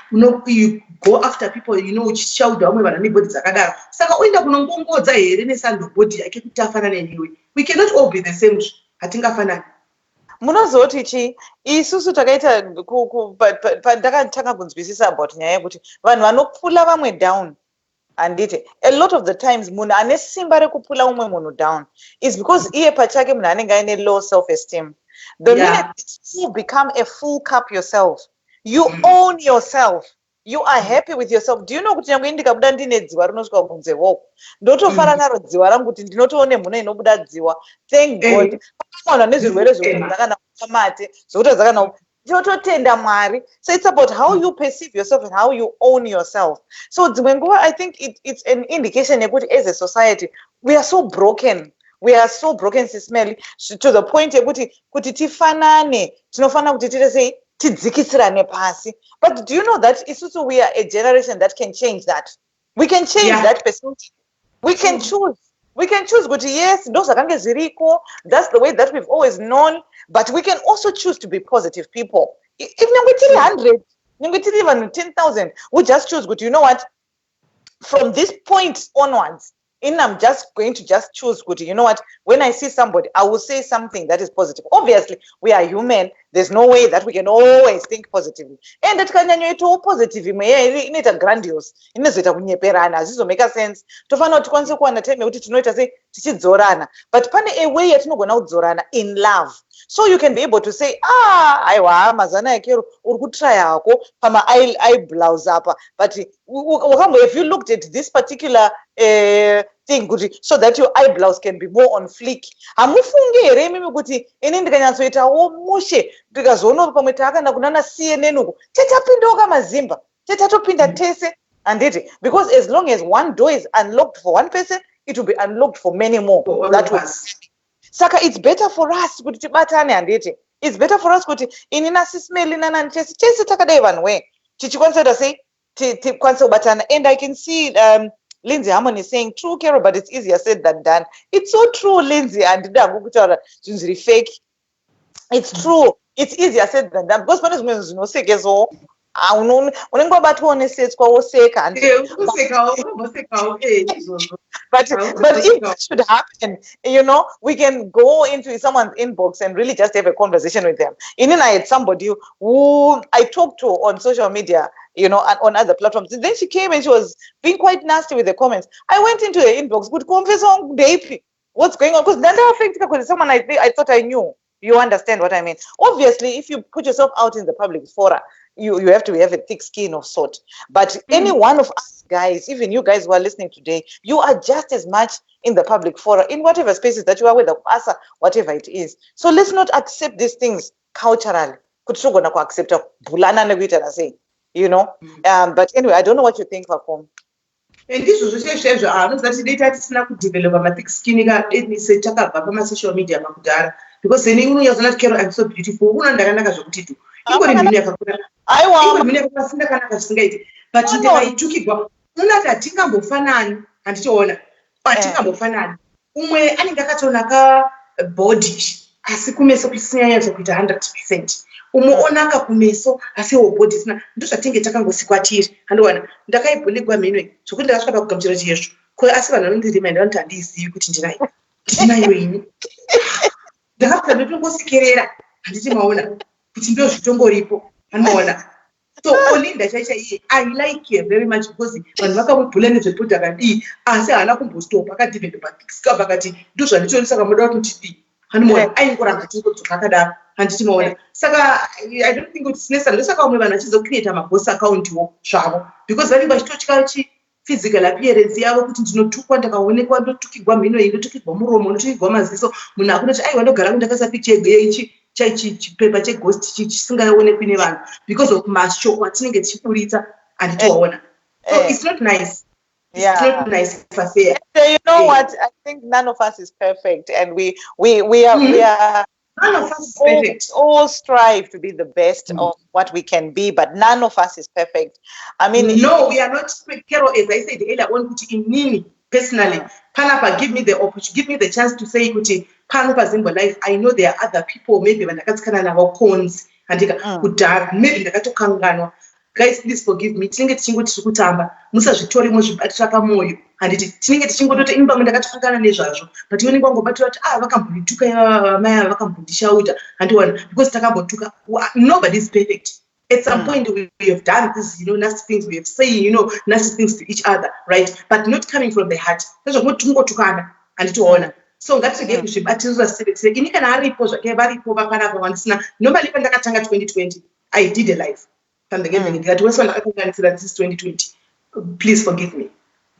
go after people uchishaudha vamwe vanhu nebhodhi dzakadaro saka oenda kunongongodza here nesandobhodhi yake kuti afanane newe we cannot all be the same hatingafanani munozoti chi isusu takaita ndakatanga kunzwisisa about nyaya yekuti vanhu vanopfula vamwe down handiti a lot of the times munhu ane simba rekupfula umwe munhu down is because iye pachake munhu anenge aine low self esteem the minute you become a full cup yourself you own yourself you are happy with yourself. Do you know kuti nyangwe ndikabuda ndine dziwa rinosvika kunze woko ndotofara naro dziwa rangu kuti ndinotoone mhuna inobuda dziwa thank god kana nezvirwere zvokuti dzakana mate zvokuti dzakana ndinototenda Mwari. So it's about how you perceive yourself and how you own yourself. So dzimwe nguva I think it's an indication yekuti as a society we are so broken. We are so broken, Sisi Melly, to the point kuti tifanane tinofana kuti tite sei tidzikisirane pasi. But do you know that isusu we are a generation that can change that? We can change that percentage. We can choose. We can choose kuti yes, ndozakange zviriko. That's the way that we've always known. But we can also choose to be positive people. If nyangwe tiri 100, nyangwe tiri even 10,000, we just choose kuti, you know what? From this point onwards, I'm just going to just choose good. You know what? When I see somebody, I will say something that is positive. Obviously, we are human. There's no way that we can always think positively. And that can you positive. It's a grandiose. Does it make sense? To find out consequence, tell me what you know to say. But pane a way yet no go now zorana in love. So you can be able to say, I mazana ekero urku try ako pama I blouse up. But if you looked at this particular thing so that your eyebrows can be more on fleek. Amufungere mimi kuti ini ndikanyatsoita mushe ndikazoona pamwe takanda kunana CNN uko tetapindoka mazimba tetatopinda tese anditi because as long as one door is unlocked for one person it will be unlocked for many more. That was saka it's better for us kuti tibatane anditi it's better for us kuti inina Sisi Melly nana tese takadai vanwe tichikwanisa say tikwanisa kubatana. And I can see Lindsay Harmon is saying true, Carole, but it's easier said than done. It's so true, Lindsay, and it's fake. It's true. It's easier said than done because when it's no sick as all. But if that should happen, we can go into someone's inbox and really just have a conversation with them. And then I had somebody who I talked to on social media, and on other platforms. And then she came and she was being quite nasty with the comments. I went into the inbox, good confess on baby. What's going on? Because then I think someone I thought I knew. You understand what I mean? Obviously, if you put yourself out in the public forum, you have to have a thick skin of sort. But any one of us guys, even you guys who are listening today, you are just as much in the public forum, in whatever spaces that you are with the pastor, whatever it is. So let's not accept these things culturally. But anyway, I don't know what you think, Pakom. And this was that data is not develop a thick skin on social media because the name is not Carole, I'm so beautiful. But took it not a tingle fanan and so on. But tingle fanan. Umwe anikatonaka body as a kumeso piscians of 100%. Onaka kumeso as your bodies. Just I think it's a go sequatir and one. The guy will live by me. So could ask about come to the asi vanhu vanondirima ndavanoti handizivi kuti ndinayo ini ndakapita ndotongosekerera handiti maona kuti ndo zvitongoripo anoona. So Olinda chaiye I like her very much because vanhu vakamubhula nezveputa akadii asi haana kumbostop akadhibhenda paskapa akati ndozvanditonisa kamuda kuti ndidii anoona aingoramba tingodzoka akadaro handiti maona. Saka I don't think kuti sinesa ndosaka umwe vanhu vachizocreata mabosi akauntiwo zvavo because vanenge vachitotya physical appearance yavo kuti ndinotukwa ndakaonekwa ndotukigwa mhino iyi ndotukigwa muromo ndotukigwa maziso munhu akunoti aiwa ndogara kundakasa picture ichi chipepa cheghost chisingaonekwi nevanhu because of mashoko atinenge tichiburitsa handitoona. So it's not nice. It's not nice for fair. You know what? I think none of us is perfect, and we are none of us is perfect. All strive to be the best of what we can be, but none of us is perfect. I mean, no, we are not. Carole, as I said earlier on, in me personally, Panapa give me the opportunity, give me the chance to say, kuti Panapa Zimbo life. I know there are other people, maybe when I can't our cons and maybe ndakatokangano. Guys, please forgive me. Tinenge tichingoti tikutamba. Musa zvitori muzvibatira pamoyo. Handiti tinenge tichingotote imba ndakatokangana nezvazvo. But yoni kwangobatira kuti vakambondituka maya vakambondishauta. Handiwana because takambotuka. Nobody is perfect. At some point we have done this, nasty things we have said, nasty things to each other, right? But not coming from the heart. That's what tungotukana handitoona. So that's again kuzvibatirira sirese. Ini kana aripo zvake varipo vapanapa vanisina. Normally pandakatanga 2020, I did a live. This 2020. Please forgive me.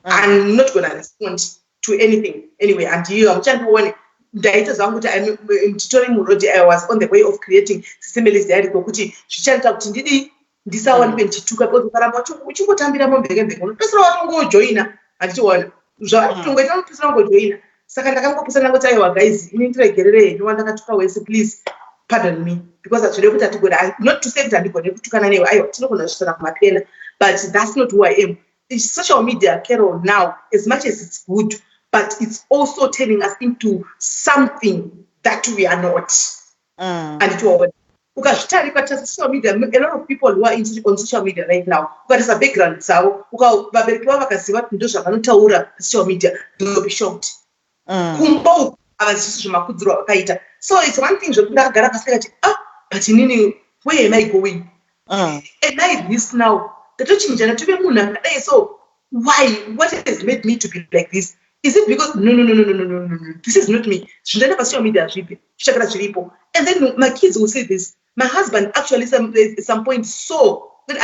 I'm not going to respond to anything anyway until I'm trying to warn ndaita zangu kuti I'm tutoring Murodi. I was on the way of creating Sisi Melly's diary kuti zvichaita kuti ndidi ndisawanikwe ndichituka because ukaramba uchingotambira muMvengemvenge unopesera watongojoina handitiwana zvatongoita unopesera wangojoina saka ndakangopesana kuti aiwa guys ini ndiregerere henyu wandakatuka wese please pardon me because that's really what not to say that I'm going to tukana newe aiwa tinogona zvisana kumapena but that's not who I am. It's social media, Carole, now as much as it's good, but it's also turning us into something that we are not. And it was because social media, a lot of people who are on social media right now, but it's a background. So, social media, they'll be shocked. So it's one thing but where am I going? And I this now. So why? What has made me to be like this? Is it because no? This is not me. And then my kids will say this. My husband actually at some point saw that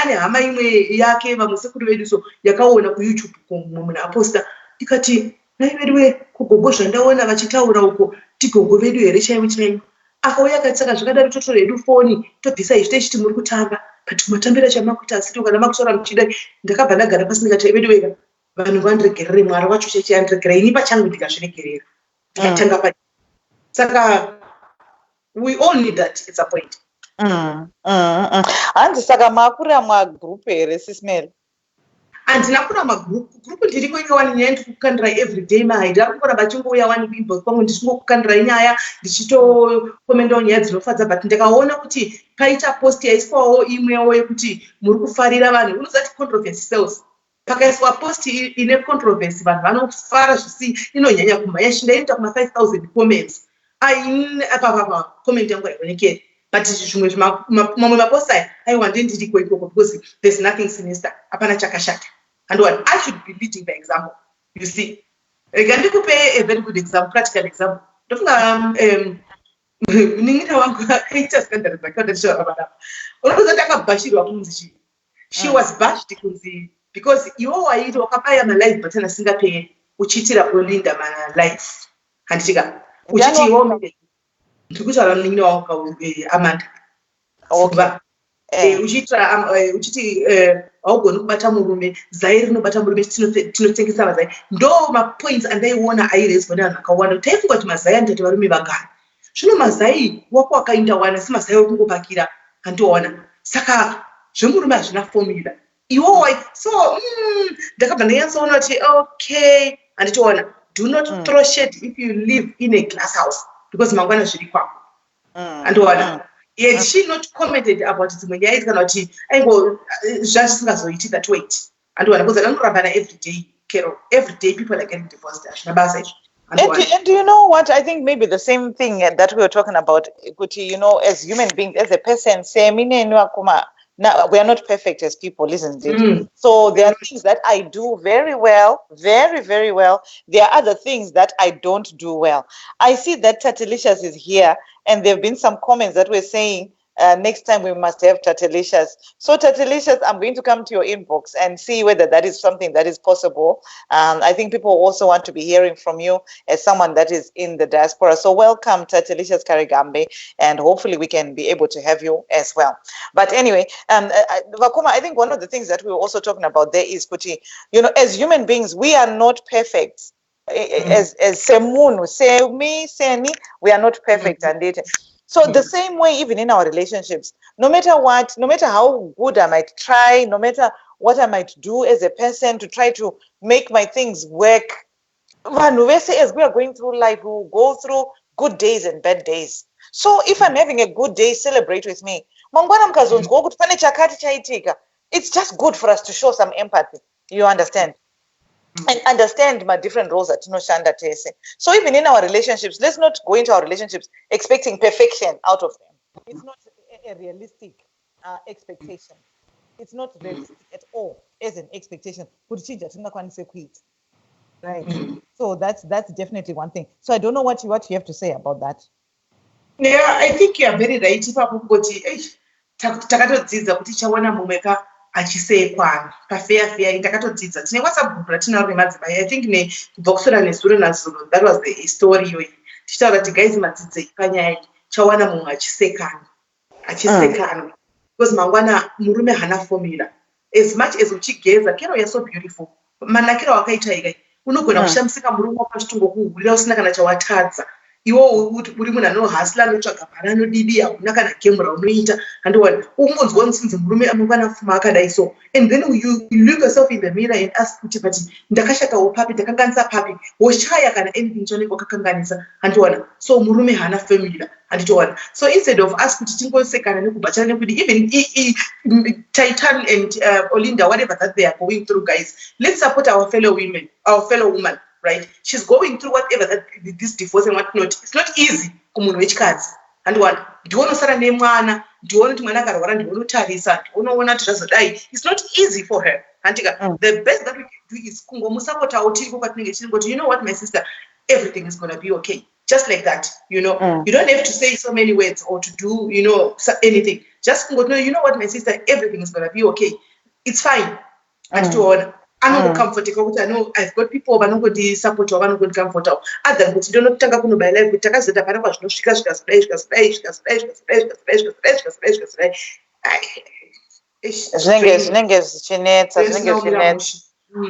so yakaona ku YouTube kumuna poster ikati naivedwe kugogosha ndaona vachitaura uko tigogo vedu here chaiwo akauya katsaka zvakadaro totora hedu foni tobvisa ichi techiti muri kutamba but matambira chamakuta asiti kana makusora muchida ndakabva ndagara pasi ndikati evedweka vanhu vandiregerere mwari wacho chechiandiregera ini pachangu ndikazviregerera ndikatanga pa saka we all need that at a point. Handi saka makura magroup here Sisi Melly. Andina kura magroup ndiriko ingawani nyaya ndikukandira everyday maida kuramba chingouya wani inbox kwangu ndichingokukandira nyaya ndichitokomenda nyaya dzinofadza but ndakaona kuti paita post yaiswawo imwewo yekuti muri kufarira vanhu unozati controversy sales pakaiswa post ine controversy vanhu vanofara zvisi inonyanya kumhanya shindaita kuma 5000 comments apa comment yangu haionekeri but zvimwe mamwe mapost aya aiwa ndiriko ikoko because there's nothing sinister hapana chakashata. And what I should be leading by example. You see, again, you could pay a very good example, practical example. She was bashed because you are a life, but in a single pay, which is a Olinda man life. And she got which is Amanda. Uchiti augoni kubata murume zai rinobata murume tinotengesa mazai ndo mapoints andaiona airaiswa nevanhu akawanda taifunga kuti mazai andati varume vagara zvino mazai wako akainda wana si mazai okungopakira handiona saka zvemurume hazvina formula iwowo so ndakabva ndanyatsoona kuti okay handitiona do not throw shade if you live in a glass house because mangwana zviri kwako handiona. Yet she not commented about it when you cannot aingo just as it that weight. And when I was a every day. Carole, every day people are getting divorced. And do you know what? I think maybe the same thing that we were talking about, Kuti, as human beings, as a person, say, now, we are not perfect as people, isn't it? So there are things that I do very well, very, very well. There are other things that I don't do well. I see that Tatalicious is here, and there have been some comments that were saying, next time we must have Tatalicious. So Tatalicious, I'm going to come to your inbox and see whether that is something that is possible. I think people also want to be hearing from you as someone that is in the diaspora. So welcome, Tatalicious Karigambe, and hopefully we can be able to have you as well. But anyway, Vakuma, I think one of the things that we were also talking about there is, Kuti, as human beings, we are not perfect. As Semunu, say me, say ni, we are not perfect and dating. So the same way, even in our relationships, no matter what, no matter how good I might try, no matter what I might do as a person to try to make my things work, as we are going through life, we will go through good days and bad days. So if I'm having a good day, celebrate with me. It's just good for us to show some empathy. You understand? And understand my different roles that Shanda Tese. So even in our relationships, let's not go into our relationships expecting perfection out of them. It's not a realistic expectation. It's not realistic at all as an expectation. Right. So that's definitely one thing. So I don't know what you have to say about that. Yeah, I think you are very right. Achisekwana pafeya takatodzidza tine WhatsApp ratinaro remadzimai. I think kubva kusora nezuro nazuro, that was the story iyoyi, tichitaura kuti guys madzidzei panyaya iyi, chawana mumwe achisekana because mangwana murume hana formula. As much as uchigeza, Carole, you're so beautiful, manakiro wakaita ikai, unogona kushamisika murume wakachitongokuhurira usina kana chawatadza. Iwo uri munhu anohasla anotsvaga mari anodidi, hakuna kana gemura unoita, andiwana ungonzwa nzinzi murume amangwana afuma akadai so, and then you look yourself in the mirror and ask kuti but ndakashatawo papi, ndakanganisa papi, woshaya kana anything chonenge wakakanganisa, andiwana so murume hana family, anditowana. So instead of us kuti tingosekana nekubachana nekudi, even Titan and Olinda, whatever that they are going through, guys, let's support our fellow woman. Right? She's going through whatever this divorce and whatnot. It's not easy. And what? Do you want to start a name? Do you want to manaka? Do you want to tarisa? Do you want to die? It's not easy for her. The best that we can do is but you know what, my sister? Everything is gonna be okay. Just like that, You don't have to say so many words or to do, anything. Just you know what, my sister? Everything is gonna be okay. It's fine. And to order. I'm not comfortable. I know I've got people who are not going to support you, not going to comfort you. Other than you don't take up on by life, we take us the Tapanash, no splash.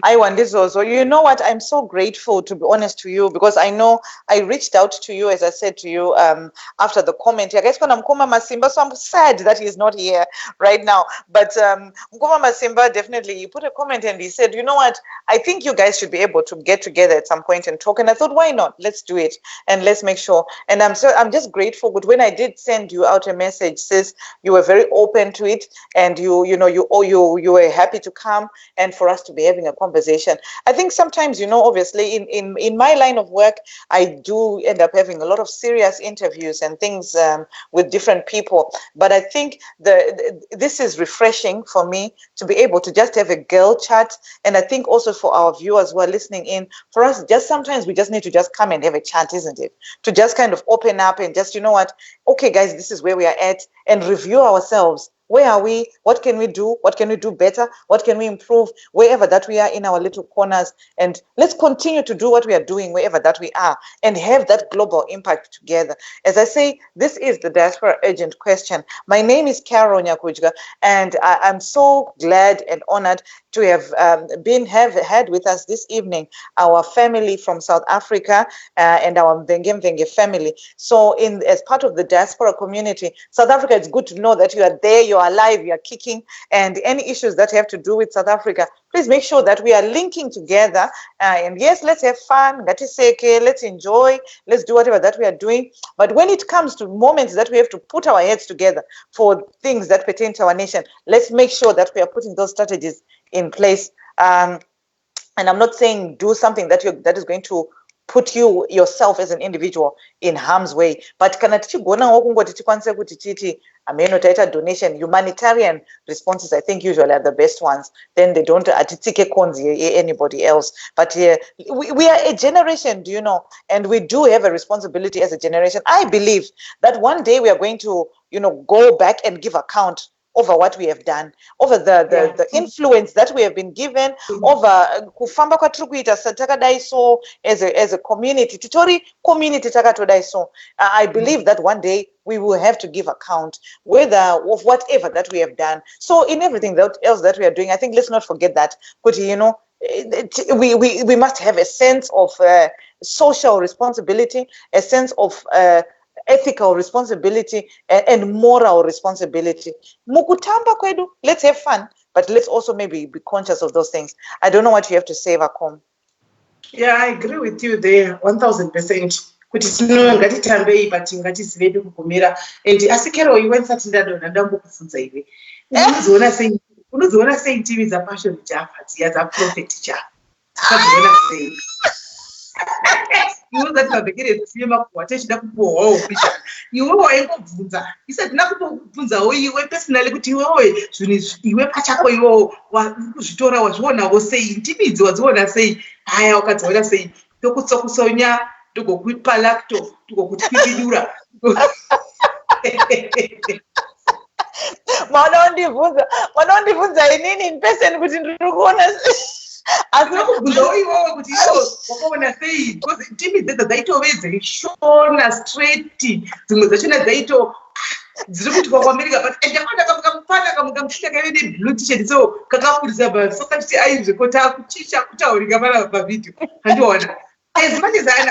I want this also. You know what? I'm so grateful, to be honest, to you, because I know I reached out to you, as I said to you, after the comment. So I'm sad that he's not here right now. But Mkoma Masimba, definitely, he put a comment and he said, you know what? I think you guys should be able to get together at some point and talk. And I thought, why not? Let's do it and let's make sure. And I'm just grateful. But when I did send you out a message, sis, you were very open to it, and you were happy to come and for us to be having a conversation. I think sometimes, obviously in my line of work, I do end up having a lot of serious interviews and things with different people. But I think this is refreshing for me to be able to just have a girl chat. And I think also for our viewers who are listening in, for us, just sometimes we just need to just come and have a chat, isn't it? To just kind of open up and just, okay, guys, this is where we are at, and review ourselves. Where are we? What can we do? What can we do better? What can we improve wherever that we are in our little corners? And let's continue to do what we are doing wherever that we are and have that global impact together. As I say, this is the Diaspora Urgent Question. My name is Carole Nyakujga, and I'm so glad and honored to have had with us this evening our family from South Africa and our wekuMvengemvenge family. So as part of the diaspora community, South Africa, it's good to know that you are there, you are alive, you are kicking, and any issues that have to do with South Africa, please make sure that we are linking together. And yes, let's have fun, let's enjoy, let's do whatever that we are doing. But when it comes to moments that we have to put our heads together for things that pertain to our nation, let's make sure that we are putting those strategies in place. And I'm not saying do something that is going to put you yourself as an individual in harm's way, but kana tichigonawo kungoti tikwanise kuti titi ameno taita donation. Humanitarian responses, I think, usually are the best ones. Then they don't atitike konzi anybody else. But we are a generation, do you know, and we do have a responsibility as a generation. I believe that one day we are going to, go back and give account over what we have done, over the influence that we have been given, over kufamba kwatiri kuita takadai so as a community, titori community takatodai so. I believe that one day we will have to give account of whatever that we have done. So in everything else that we are doing, I think let's not forget that. But we must have a sense of social responsibility, a sense of ethical responsibility and moral responsibility. Mukutamba kwedu, let's have fun, but let's also maybe be conscious of those things. I don't know what you have to say, Vakom. Yeah, I agree with you there 1000%. Kuti ngatitambei but ngatizive kugumira. And asi Carole, iwe nsati ndadona ndambokufunza iwe. Unodziona sei TV za passion Jaffa dziya za prophet Jaffa. Unodziona sei? Iwe ngati mabekere tsima kuwate chida kupowawo pisha. Iwe waingobvunza. Isati nakubvunzawo iwe personally kuti iwewe iwe pachako iwe wakuzvitora wazvionawo sei? Timidzi wadziona sei? Haya wakadziona sei? Tokutsokusonya, togokupa lacto, togokutipidura. Mwana inini in person kuti ndiri kuona asinakubvunzawo iwewe kuti iwo wakaona sei, because timidzi dzaitove dzeishona straight, dzimwe dzachona dzaito dziri kuti kwakwamiririka, but ndakaona kamufana kamukamuchicha kaive neblue t-shirt so kakafurisa basi, so kachiti aizveko takuchicha kutaurika pana pavidhio handiona. As much as I'm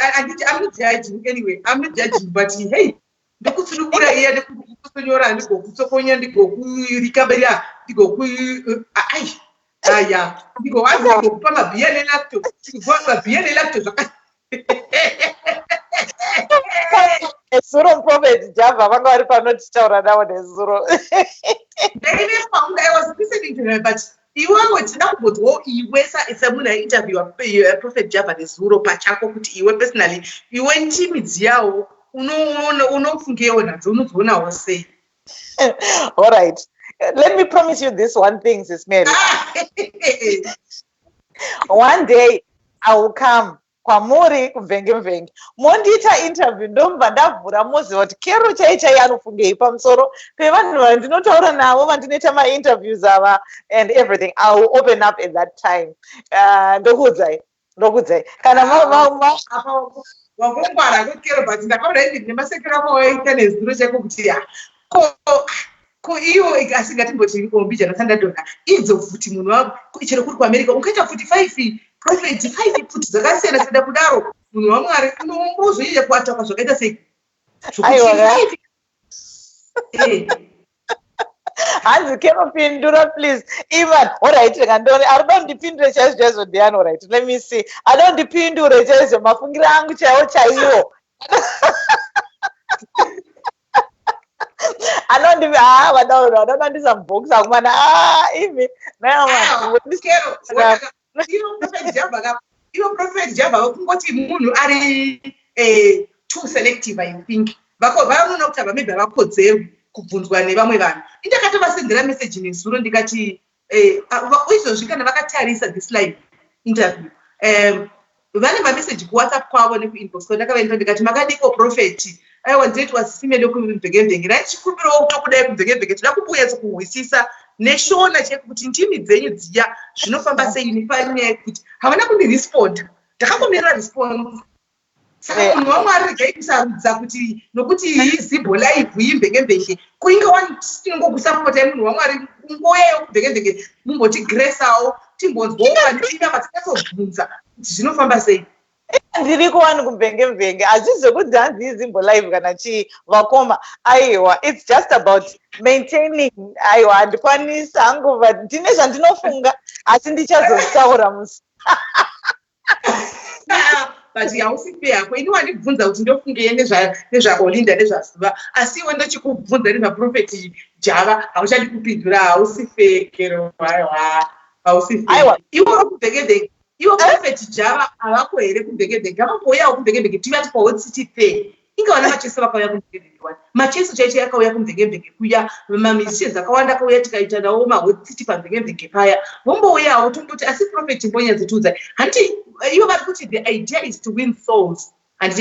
not judging anyway, I'm not judging, but hey, ndikutsirukura iya ndikukusonyora ndikokutsokonya ndikokurikaberia ndikowaza ndikokupa mabhiya nelacto zvaka Zuro Prophet Java vanga vari panotichaura navo nezuro. I was listening to her, but iwewe tina kubodwo iwe semunhu ainterviewa Prophet Java nezuro pachako kuti iwe personally iwe timidzi yawo unofungewo nadzo unodzionawo sei? All right. Let me promise you this one thing, Sisi Melly. One day I will come kwamuri kuMvengemvenge. Mondiita interview ndomba ndavhura moziva kuti Carole chai anofungei pamusoro pevanhu vandinotaura navo vandinoita ma-interviews ava and everything. I will open up at that time. Ndokuudzai. Kana wangongwara kweCarole, but ndakaona ivi nemasekero ako waita nezuro chako kuti ko iyo asingatimboti ombi janasandadona idzo futi munhu wako chero kuri kuAmerica ungaita futi 5 prophet 5 futi dzakasiyana seda kudaro munhu waMwari unombozoita kuatakwa zvakaita sei hanzi Carole pindura please. Even alright, I don't depindure chaizvo Diana. Alright, let me see. I don't depindure chaizvo mafungiro angu chaiwo. Vanondandisambokisa kumana ivi ivo Prophet Java kungoti munhu ari too selective, I think. Vanoona kuti ava maybe havakodzerwi kubvunzwa nevamwe vanhu. Indakatovasendera message nezuro ndikati izvozvi kana vakatarisa this live interview vane mamessage kuWhatsApp kwavo nekuinbox ndakavaenda ndikati makadiko Prophet aiwa ndeti Sisi Melly kuMvengemvenge raichikumbirawo kutokudai kuMvengemvenge toda kumbuyatsa kuhwisisa neshona cheko kuti ndimi dzenyu dziya zvinofamba sei nefanyaya yekuti havana kundiresponda. Ndakakomerera response. Saka munhu waMwari regai kusarudza kuti nokuti iZimbo live iMvengemvenge kuinge wantinongokusapota munhu waMwari ngoyeyo kuMvengemvenge mumbotigraceawo timbonzwawo pandinyama tikatobvunza kuti zvinofamba sei. Ndiri kuwani kuMvengemvenge hazvizi kuti hanzi iZimbo live kana chii vakoma. Aiwa, it's just about maintaining. Aiwa, handikwanisi hangu but ndine zvandinofunga asi ndichazozitaura musi. But hausipe yako ini wandibvunza kuti ndofungei nezvaOlinda nezvaZiva asi iwe ndochikubvunza nezvaProphet Java hauchadi kupindura. Hausipe Carole, aiwa hausipe. Aiwa, iwe kuMvengemvenge iwo Prophet Java avako here kuMvengemvenge avambouyawo kuMvengemvenge tivati pahot city fair inga vana macheso vakauya kuMvengemvenge wani macheso chaicho yakauya kuMvengemvenge kuya mamissions akawanda akauya tikaita nawo mahot city paMvengemvenge paya vombouyawo tomboti asi Prophet mbonyatsotiudza handiti ivo vari kuti the idea is to win souls and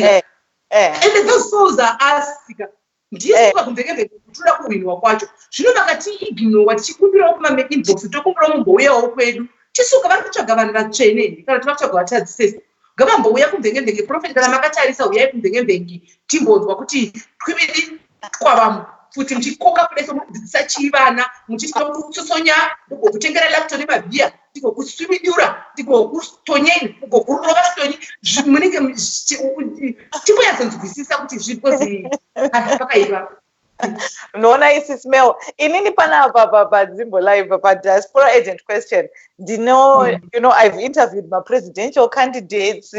those souls are asika ndisuka kuMvengemvenge kutoda kuwinwa kwacho zvino vakatiignowa tichikumbirawo kumamainbox tokumbirawo mumbouyawo kwedu tisuka vari kutsvaga vanhu vatsvene kana kuti vatsvaga vatadzisesa ngavambouya kuMvengemvenge Prophet kana makatarisa uyai kuMvengemvenge timbonzwa kuti kwiviri kwavamo futi muchikoka kudeso mudzidzisa chii vana muchitokusosonya mugokutengera laptop nemabhiya ndigokuswimidura ndigokutonyeni mugokurova stonyi munenge timbonyatsonzwisisa kuti zvipo pakaipa. Unaona Sisi Melly, inini panapa kuZimbo Live diaspora agent question. You know, I've interviewed my presidential candidates.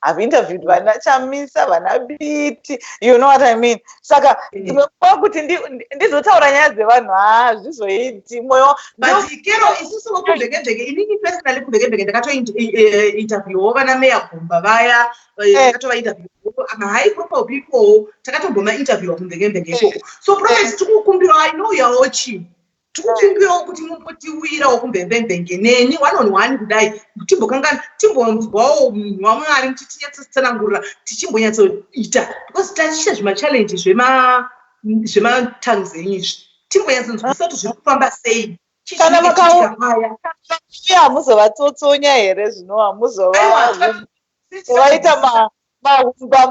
I've interviewed vana Chamisa, vana Biti. You know what I mean? Saka kuti ndizotaura nyaya dzevanhu zvizoiti moyo. But kero isusu kuMvengemvenge inini personally kuMvengemvenge ndakatointerview vana Meya Gomba vaya ndakatovainterview high profile people takatomboma interview kuMvengemvenge ikoko. So Prophet tikukumbira I know you're watching. Tikukumbira kuti mumbotiwirawo kuMvengemvenge neni one on one kudai timbokangana timbonzwawo munhu waMwari muchitinyatsosanangurira tichimbonyatsoita because tachita zvimachallenji zvematangs enyizvi timbonyatsonzwisisa kuti zviri kufamba sei kana makauya hamuzovatotsonya here zvino hamuzovaita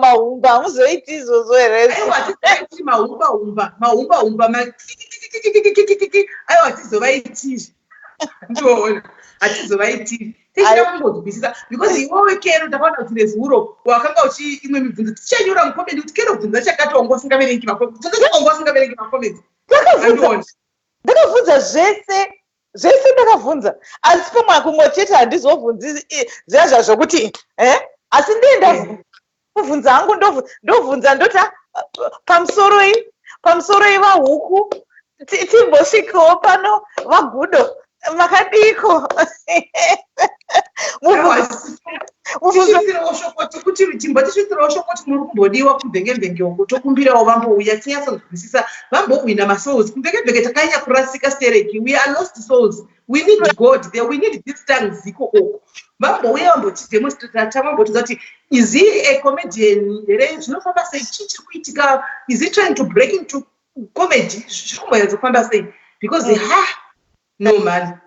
mahumba hamuzoiti izvozvo here mahumba aiwa hatizovaitiri ndoona hatizovaitiri tichida kungodzwisisa because iwewe kero ndakaona kuti nezuro wakanga imwe mibvunzo tichanyora mukomenti kuti kero bvunza chakati wanga usingaverengi makomenti ndakabvunza zvese ndakabvunza asi pamwe kungochete handizobvunzi zviya zvazvokuti asi ndienda kubvunza hangu ndobvunza ndota pamusoro ivahuku timbosvikawo pano vagudo makadiko tisvitsirawo shokoti muri kumbodiwa kuMvengemvenge uko tokumbirawo vambouya tinyatsonzwisisa vambowina masouls kuMvengemvenge takanyanya kurasika stereki we are lost souls we need God there we need this tongue ziko uko vambouya vambotidemonstrata vambotidza kuti is he a comedian here zvinofamba sei chii chiri kuitika is he trying to break into comedy zviri kumbonyatsofamba sei because no man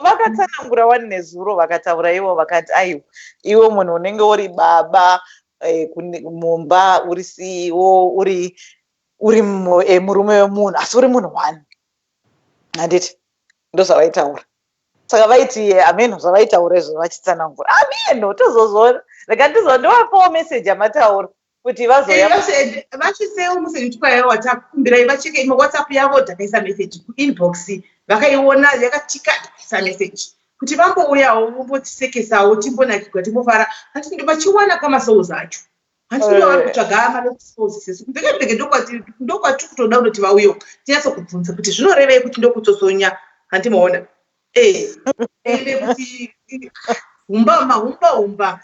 vakatsanangura wani nezuro vakataura ivo vakati aiwa iwe munhu unenge uri baba mumba uri CEO uri murume wemunhu asi uri munhu wani handiti ndozvavaitaura saka vaiti ameno zvavaitaura izvo vachitsanangura ameno tozozora rega ndizondovapawo meseji amataura kuti vazoya vachisewo meseji tukaiva watakumbirai vacheke imwe WhatsApp yavo takaisa meseji kuinbox vakaiona yakatika takaisa meseji kuti vambouyawo vombotisekesawo timbonakirwa timbofara hatindi vachiwana kwamasouls acho handinoda vari kutsvaga manosouls sesu kuMvengemvenge ndokwati kutoda kunoti vauyewo tinyatsokubvunza kuti zvinorevei kuti ndokutsosonya handimaona ende kuti humba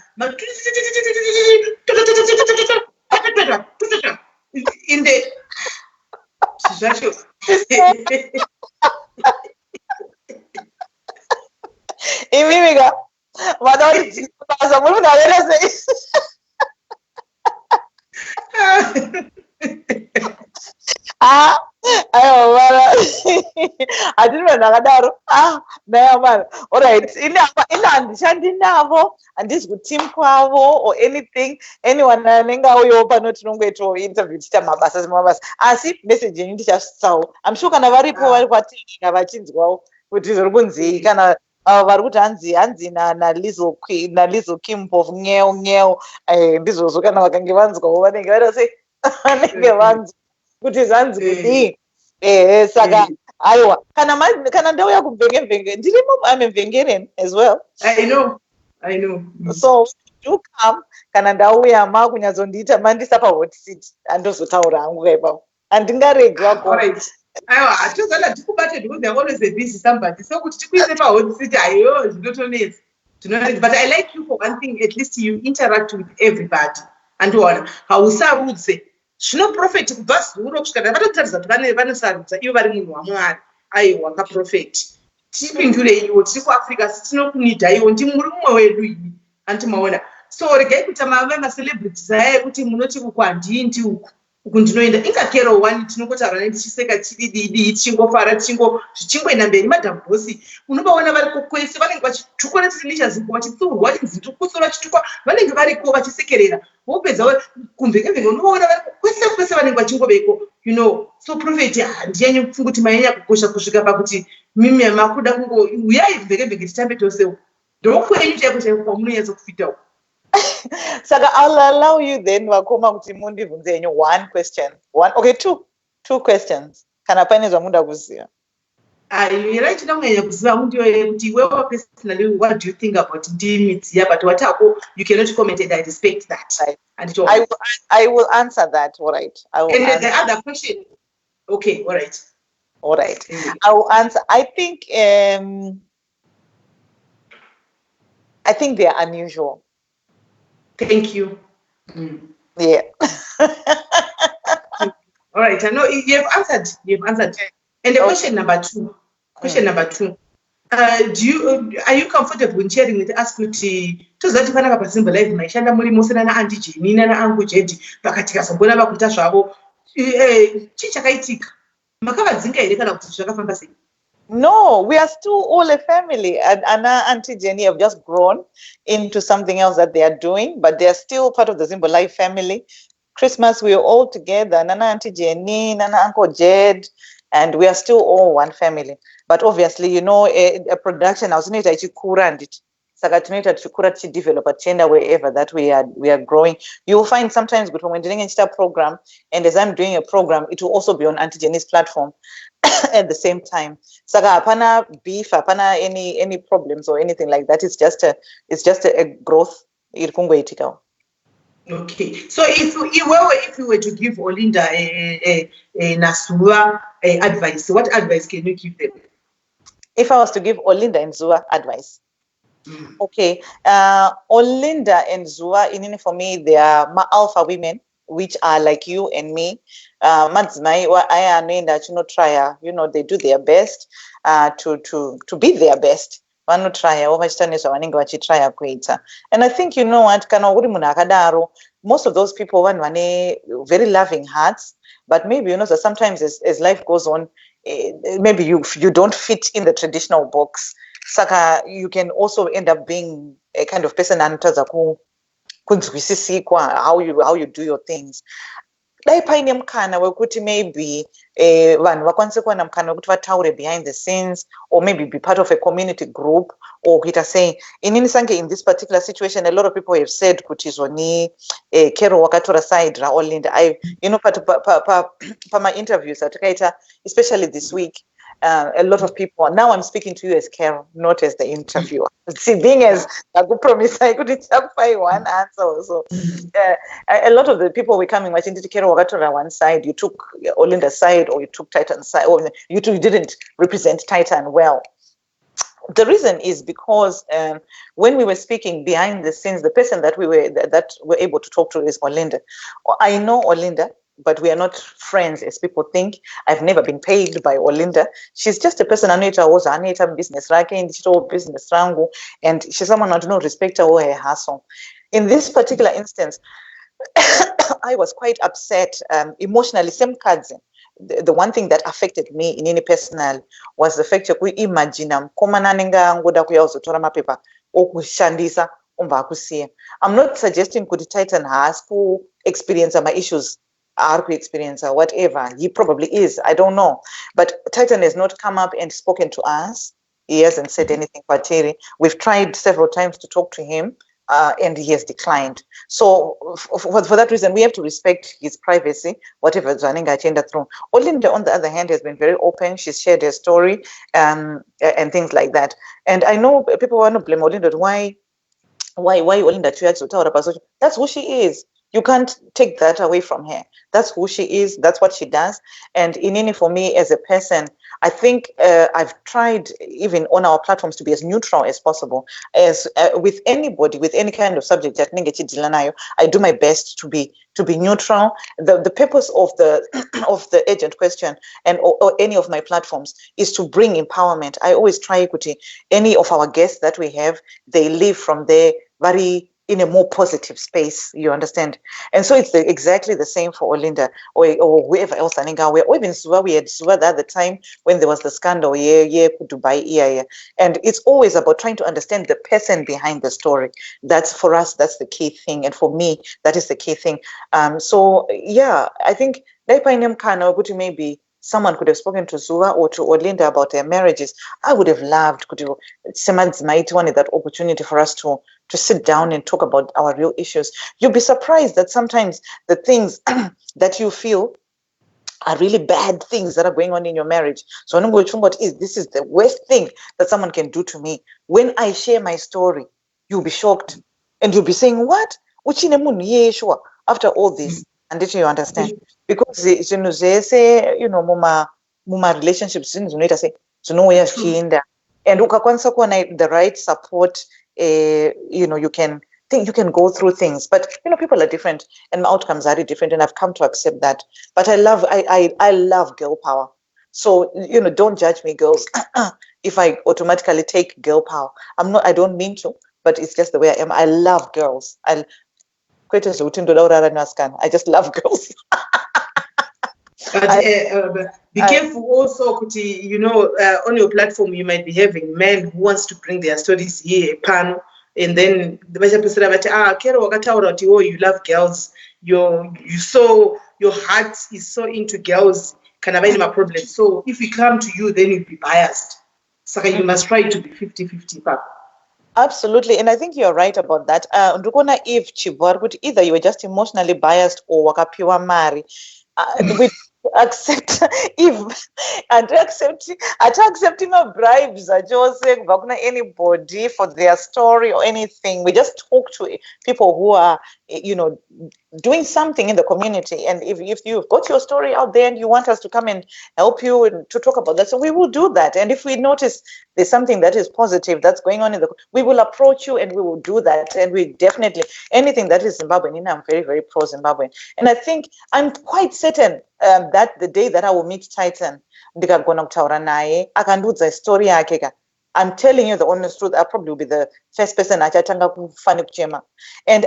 inde zvacho imimika vadauri basa muri kunavera sei aiwa mara hatiri vanhu akadaro naya mara allright ini handishandi navo handisi kuteam kwavo or anything anyone anenge auyawo pano tinongoitawo interview tiita mabasa asi meseji yenyu ndichasvitsawo am sure kana varipo vari kwatinga vachinzwawo kuti zviri kunzii kana vari kuti hanzi nalizo kimpof nyeo ndizvozvo kana vakange vanzwawo vanenge vaita sei vanenge vanzwa kuti zvanzi kudii saka aiwa kana ndauya kuMvengemvenge ndirimo amemvengereni as well. I know. So do come kana ndauya makunyatsondiita mandisa pahot seat andozotaura hangu kaipapo handingaregi wagona aiwa hatizana tikubate because they're always a busy somebody so kuti tikuise pahot seat aiyo zvinotonetsa But I like you for one thing, at least you interact with everybody. And hausarudze zvinoprofeti kubva zuro kusvika vanotaridza kuti vanosarudza ivo vari munhu wamwari aiwa kaprofeti tipindure iwo tiri kuafrica asi tinokunidha iwo ndimuri mumwe wedu ini anti maona so regai kuita mave macelebrities aya ekuti munoti uku handindi uku ndinoenda inga Carole wani tinokotaura naye tichiseka tidididi tichingofara zvichingoenda mberi madhambosi unovaona variko kwese vanenge vachitukwa netisindichaziko vachitsiurwa vachinzitukutso vachitukwa vanenge variko vachisekerera vopedza kumvekemveke unovaona variko kwese kwese vanenge vachingoveko so profeti handiyanyi kufunga kuti manyanya kukosha kusvika pakuti mimi makuda uyai mvekemveke titambe tosewo ndokwenyu chaiko chaiko kwamunonyatsa kufitawo. Saka I'll allow you then wakoma kuti mundibvunze yenyu one question. Two questions. Kana pane zvamuda kuziva. Right now kuziva mundiyo kuti iwewe personally what do you think about ndimidziya but watako you cannot comment and I respect that. Right. And I will answer that, all right. And the other question. Okay, all right. All right. I will answer. I think they are unusual. Thank you. Yeah. All right. I know you've answered. And the question number two. Are you comfortable in sharing with us kuti tozati panaka paZimbo Live maishanda muri mose nana Auntie Jenny nana Uncle Jedi pakatika songona vakuita zvavo chichakaitika makavadzinga here kana kuti zvakafamba sei? No, we are still all a family. And Anna, Auntie Jenny have just grown into something else that they are doing, but they are still part of the Zimbo Live family. Christmas, we are all together. Nana, Auntie Jenny, Nana, Uncle Jed, and we are still all one family. But obviously, a production, I was going to chikura and it. Sakatinoita chikura to develop a chenda wherever that we are growing. You will find sometimes when we're doing a program, and as I'm doing a program, it will also be on Auntie Jenny's platform at the same time. Saka hapana beef, hapana any problems or anything like that. It's just a growth. Okay. So if you were to give Olinda a Nasua advice, what advice can you give them? If I was to give Olinda and Zua advice. Okay. Olinda and Zua, for me, they are alpha women, which are like you and me. Madzimai aya anoenda achinotraya, they do their best to be their best. Vanotraya vachita nezvavanenge vachitraya kuita. And I think what, kana uri munhu akadaro, most of those people vanhu vane very loving hearts, but maybe that sometimes as life goes on, maybe you don't fit in the traditional box. Saka you can also end up being a kind of person anotadza kunzwisisikwa how you do your things. Dai paine mukana wekuti maybe vanhu vakwanise kuwana mukana wekuti vataure behind the scenes, or maybe be part of a community group, or kuita sei inini sange in this particular situation a lot of people have said kuti zvoni Carole wakatora side raOlinda. Pa my interviews atakaita, especially this week, a lot of people, now I'm speaking to you as Carole, not as the interviewer. See, being as I could promise I could find one answer also. A lot of the people were coming watching Carole Wakatora one side, you took Olinda's side, or you took Titan's side, or you didn't represent Titan well. The reason is because when we were speaking behind the scenes, the person that we were able to talk to is Olinda. I know Olinda, but we are not friends as people think. I've never been paid by Olinda. She's just a person anoita business business rangu, and she's someone I do not respect her or her hustle. In this particular instance, I was quite upset emotionally. Same cousin. The one thing that affected me in any personal was the fact that we imagine I'm not suggesting Kuti Titan has who experience my issues are experience or whatever. He probably is. I don't know. But Titan has not come up and spoken to us. He hasn't said anything particular. We've tried several times to talk to him, and he has declined. So for that reason, we have to respect his privacy, whatever is running agenda through. Olinda, on the other hand, has been very open. She's shared her story and things like that. And I know people want to blame Olinda. Why Olinda? That's who she is. You can't take that away from her. That's who she is. That's what she does. And Inini, for me as a person, I think I've tried even on our platforms to be as neutral as possible. As with anybody, with any kind of subject that I do my best to be neutral. The purpose of the of the agent question and or any of my platforms is to bring empowerment. I always try to any of our guests that we have, they live from there very in a more positive space, you understand? And so it's exactly the same for Olinda or whoever else. Or even Suwa, we had Suwa the other time when there was the scandal, Dubai, and it's always about trying to understand the person behind the story. That's for us, that's the key thing. And for me, that is the key thing. So yeah, I think maybe someone could have spoken to Zuwa or to Olinda about their marriages. I would have loved that opportunity for us to sit down and talk about our real issues. You'll be surprised that sometimes the things that you feel are really bad things that are going on in your marriage. So this is the worst thing that someone can do to me. When I share my story, you'll be shocked and you'll be saying, what? After all this. And did you understand? Because they say, muma relationships, and the right support, you can think you can go through things, but people are different and outcomes are different, and I've come to accept that. But I love girl power. So don't judge me, girls, if I automatically take girl power. I don't mean to, but it's just the way I am. I love girls. I just love girls. But be careful also, Kuti, on your platform you might be having men who wants to bring their stories here, panel, and then the person oh, you love girls, your heart is so into girls, can have any problem. So if we come to you, then you'll be biased. So you must try to be 50-50. Absolutely, and I think you're right about that. Ndukona if Chivargut, either you were just emotionally biased or wakapiwa mari. We accept if and accepting of bribes anybody for their story or anything. We just talk to people who are doing something in the community, and if you've got your story out there and you want us to come and help you and to talk about that, so we will do that. And if we notice there's something that is positive that's going on we will approach you and we will do that. And we definitely, anything that is Zimbabwean, I'm very, very pro Zimbabwean. And I think I'm quite certain that the day that I will meet Titan, I can do the story. I'm telling you the honest truth, I probably will be the first person and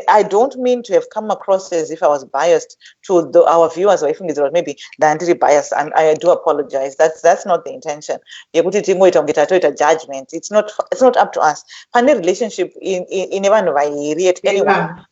I don't mean to have come across as if I was biased to our viewers, or if it was maybe biased. I do apologize. That's not the intention. Judgment. It's not up to us. Any relationship in anyone.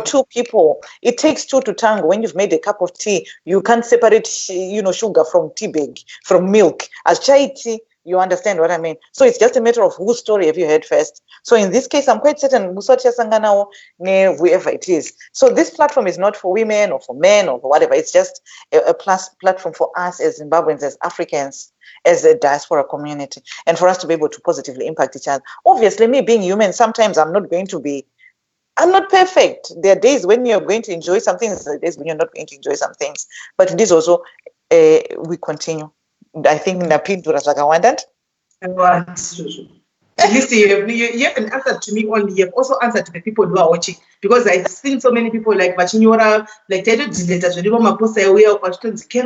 Two people, it takes two to tango. When you've made a cup of tea, you can't separate sugar from tea bag, from milk. As chai tea, you understand what I mean? So it's just a matter of whose story have you heard first. So in this case, I'm quite certain whoever it is. So this platform is not for women or for men or for whatever. It's just a platform for us as Zimbabweans, as Africans, as a diaspora community, and for us to be able to positively impact each other. Obviously, me being human, sometimes I'm not perfect. There are days when you're going to enjoy some things, there are days when you're not going to enjoy some things. But it is also, we continue. I think Napindura Zagawandat. At least you haven't answered to me only, you have also answered to the people who are watching. Because I've seen so many people like Machinyora, like Tedo Diletas, Kero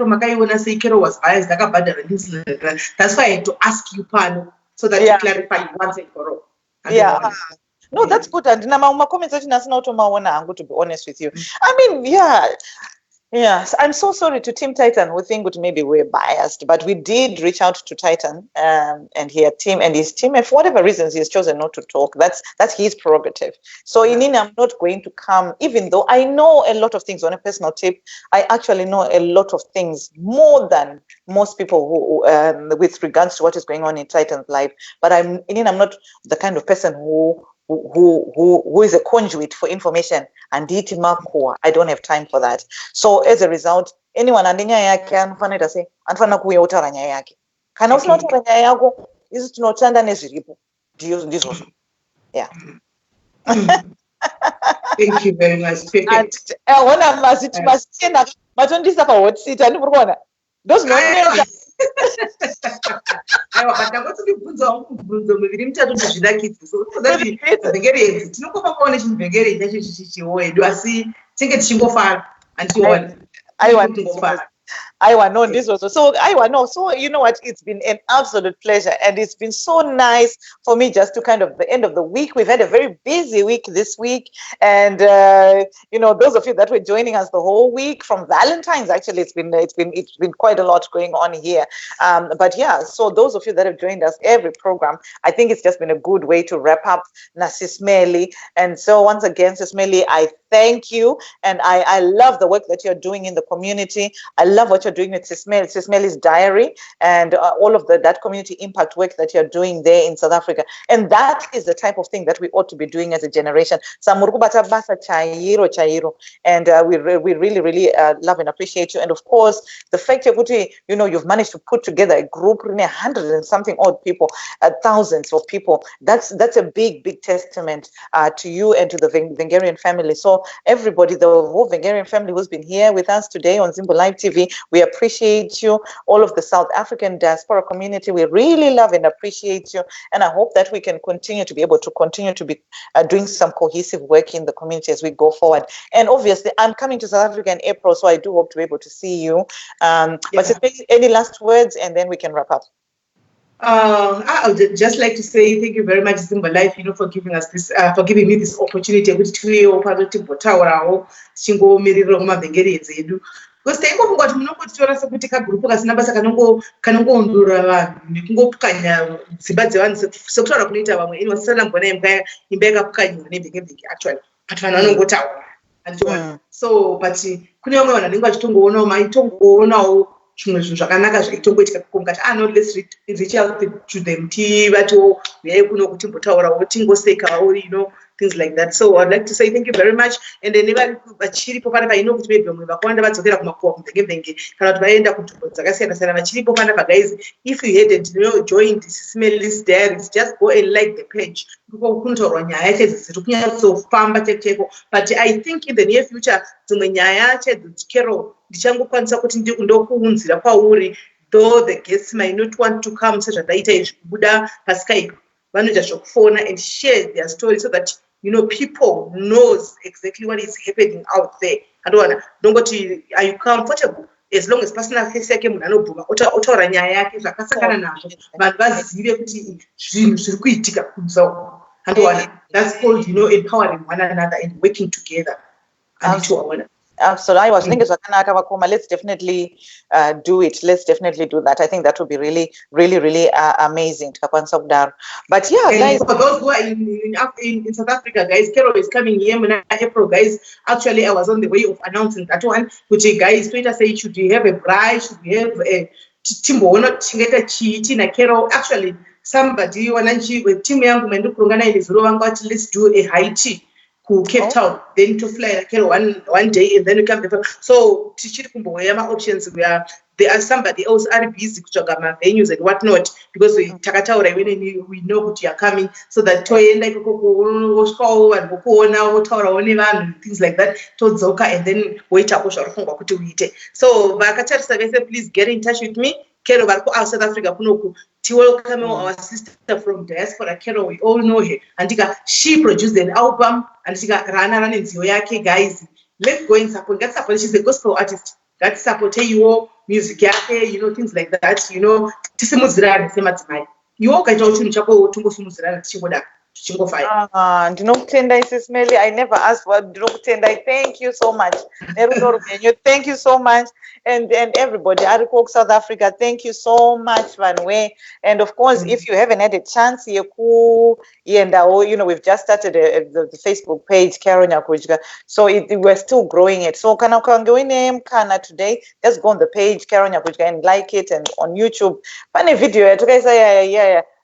Makai say Kero was biased, that's why I had to ask you, Pano, so that you clarify once and for all. Yeah. No, that's good. And my comments are not to be honest with you. I mean, yes, I'm so sorry to Team Titan who think maybe we're biased, but we did reach out to Titan and his team, and for whatever reasons he has chosen not to talk. That's his prerogative. So Inina, I'm not going to come, even though I know a lot of things on a personal tip. I actually know a lot of things more than most people who with regards to what is going on in Titan's life. But I'm not the kind of person who is a conduit for information, and I don't have time for that. So as a result, anyone andenya yake anfanira say anfana kuya utara nyaya yake kana usina utara nyaya yako isi tinotanda nezviripo ndizvo. Yeah. Thank you very much. And Perfect. ona masitenda matondisa pa hot seat andiri kuona ndozvinooneka. Aiwa, but ndakotibvunzawo mubvunzo miviri mitatu ndizvidakidzi. So kuti mvengere idzi tinokombawo nechimvengere chacho chichiwedu asi tinge tichingofara andiona. Aiwa no, this was so. No, so you know what? It's been an absolute pleasure, and it's been so nice for me just to kind of the end of the week. We've had a very busy week this week, and those of you that were joining us the whole week from Valentine's, actually, it's been quite a lot going on here. But yeah, so those of you that have joined us every program, I think it's just been a good way to wrap up SIS MELLY. And so once again, SIS MELLY, I thank you, and I love the work that you're doing in the community. I love what you're doing with SIS Melly's diary, and all of that community impact work that you're doing there in South Africa. And that is the type of thing that we ought to be doing as a generation. And we really, really love and appreciate you. And of course, the fact you've managed to put together a group, 100 and something odd people, thousands of people. That's a big, big testament to you and to the Vengerian family. So everybody, the whole Vengerian family who's been here with us today on Zimbo Live TV, we appreciate you. All of the South African diaspora community, we really love and appreciate you. And I hope that we can continue to be doing some cohesive work in the community as we go forward. And obviously, I'm coming to South Africa in April, so I do hope to be able to see you. But any last words, and then we can wrap up. I would just like to say thank you very much, Zimbo Life, for giving us this, for giving me this opportunity. Because taingofunga kuti munongotitora sekuti kagrupu kasina basa kanongoundura vanhu nekungopukanya dzimba dzevanhu sekutaura kunoita vamwe ini vasisana mbona imba yakapukanywa nevhengevhenge actually but vanhu vanongotaura andiona. So but kune vamwe vanhu vanenge vachitongoonawo maitongoonawo zvimwe zvinhu zvakanaka zvaitongoitika kukati no, let's reach out to them tivatiwo uyai kuno kuti timbotaurawo tingosekawo things like that. So I'd like to say thank you very much. And then vachiripo panapa kuti maybe vamwe vakawanda vadzokera kumakuwa kumvengevhenge kana kuti vaenda kunzvimbo dzakasiyana-siyana vachiripo panapa, guys, if you hadn't joined SIS Melly's diaries, just go and like the page. Kunotaurwa nyaya chedziri kunyatsofamba cheko, but I think in the near future dzimwe nyaya chedzikero ndichangokwanisa kuti ndokuunzira kwauri, though the guests might not want to come sezvataita izvi kubuda paSkype, vanoita zvokufona and share their story so that people knows exactly what is happening out there. Andona ndongoti are you comfortable as long as personal face yake munhu anobvuma otaura nyaya yake zvakasangana nazvo vanhu vazive kuti zvinhu zviri kuitika kunzao. Andona that's called empowering one another and working together. Absolutely. I was thinking, let's definitely do it. Let's definitely do that. I think that would be really, really, really amazing. But yeah, and guys. For those who are in South Africa, guys, Carole is coming here in April, guys. Actually, I was on the way of announcing that one. Which guys, Twitter say, should we have a bride? Should we have a Timbo? Not Chingeta Chiti na Carole. Actually, somebody with Tim Young let's do a high tea. Cape Town, then to fly one day and then we come back. So options where there are somebody else are busy venues and whatnot because we know what you are coming, so that things like that and then wait up. So please get in touch with me. Carole South Africa welcome our sister from diaspora, Carole. We all know her. And she produced an album and she got Rana yake, guys. Let's go and support. Get support. She's a gospel artist. Let's support your music yake, things like that. Tisimuzirana sema tonight. You all can join chako tungo sumuzirana chingoda. SIS Melly, I never asked for Tendai. Thank you so much. Thank you so much. And everybody, Arikok, South Africa, thank you so much, Vanwe. And of course, if you haven't had a chance, we've just started the Facebook page, Carole Nyakuchika. So we're still growing it. So can go in today, just go on the page, Carole Nyakuchika, and like it, and on YouTube. Funny video,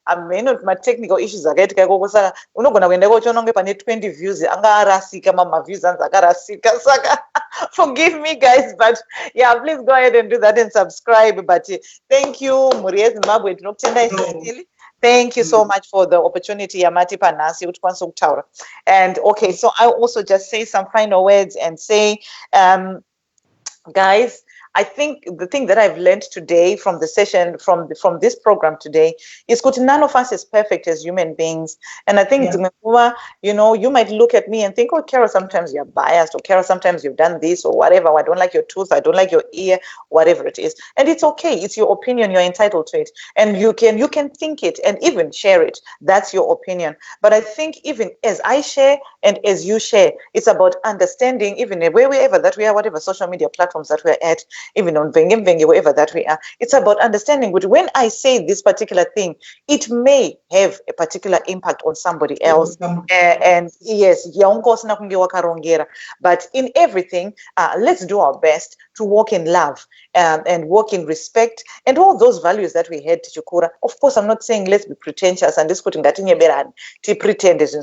ameno ma-technical issues akaitika ikoko saka unogona kuenda kochiona kunge pane 20 views anga arasika views anzi akarasika saka forgive me guys, but yeah, please go ahead and do that and subscribe. But thank you muri yeZimbabwe tinokutendai sincerely. Thank you so much for the opportunity Yamati Panasi utikwanisa kutaura. And okay, so I'll also just say some final words and say guys, I think the thing that I've learned today from the session, from this program today, is that none of us is perfect as human beings. And I think, you know, you might look at me and think, oh, Carole, sometimes you're biased, or Carole, sometimes you've done this or whatever. I don't like your tooth. I don't like your ear, whatever it is. And it's okay. It's your opinion. You're entitled to it. And you can think it and even share it. That's your opinion. But I think even as I share and as you share, it's about understanding, even wherever that we are, whatever social media platforms that we're at, even on wekuMvengemvenge, wherever that we are, it's about understanding that when I say this particular thing, it may have a particular impact on somebody else. And yes, but in everything, let's do our best to walk in love and walk in respect and all those values that we had to Chukura. Of course, I'm not saying let's be pretentious and this to pretend as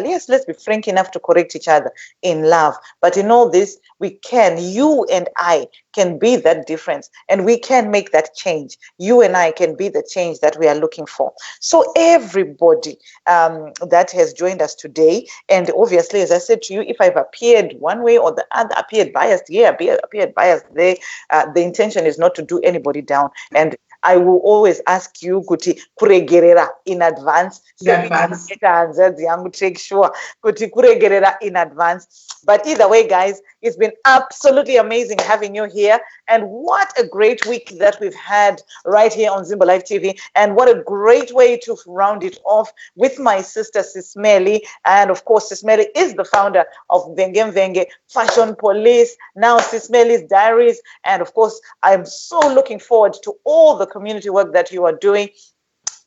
yes, let's be frank enough to correct each other in love. But in all this, we can, you and I can be that difference and we can make that change. You and I can be the change that we are looking for. So everybody that has joined us today, and obviously, as I said to you, if I've appeared one way or the other, appeared biased here, appeared biased there, the intention is not to do anybody down. And I will always ask you kuti kuregerera in advance. Take sure kuti kuregerera in advance. But either way, guys, it's been absolutely amazing having you here. And what a great week that we've had right here on Zimbo Live TV. And what a great way to round it off with my sister Sisi Melly. And of course, Sisi Melly is the founder of wekuMvengemvenge Fashion Police, now Sisi Melly's Diaries. And of course, I'm so looking forward to all the community work that you are doing.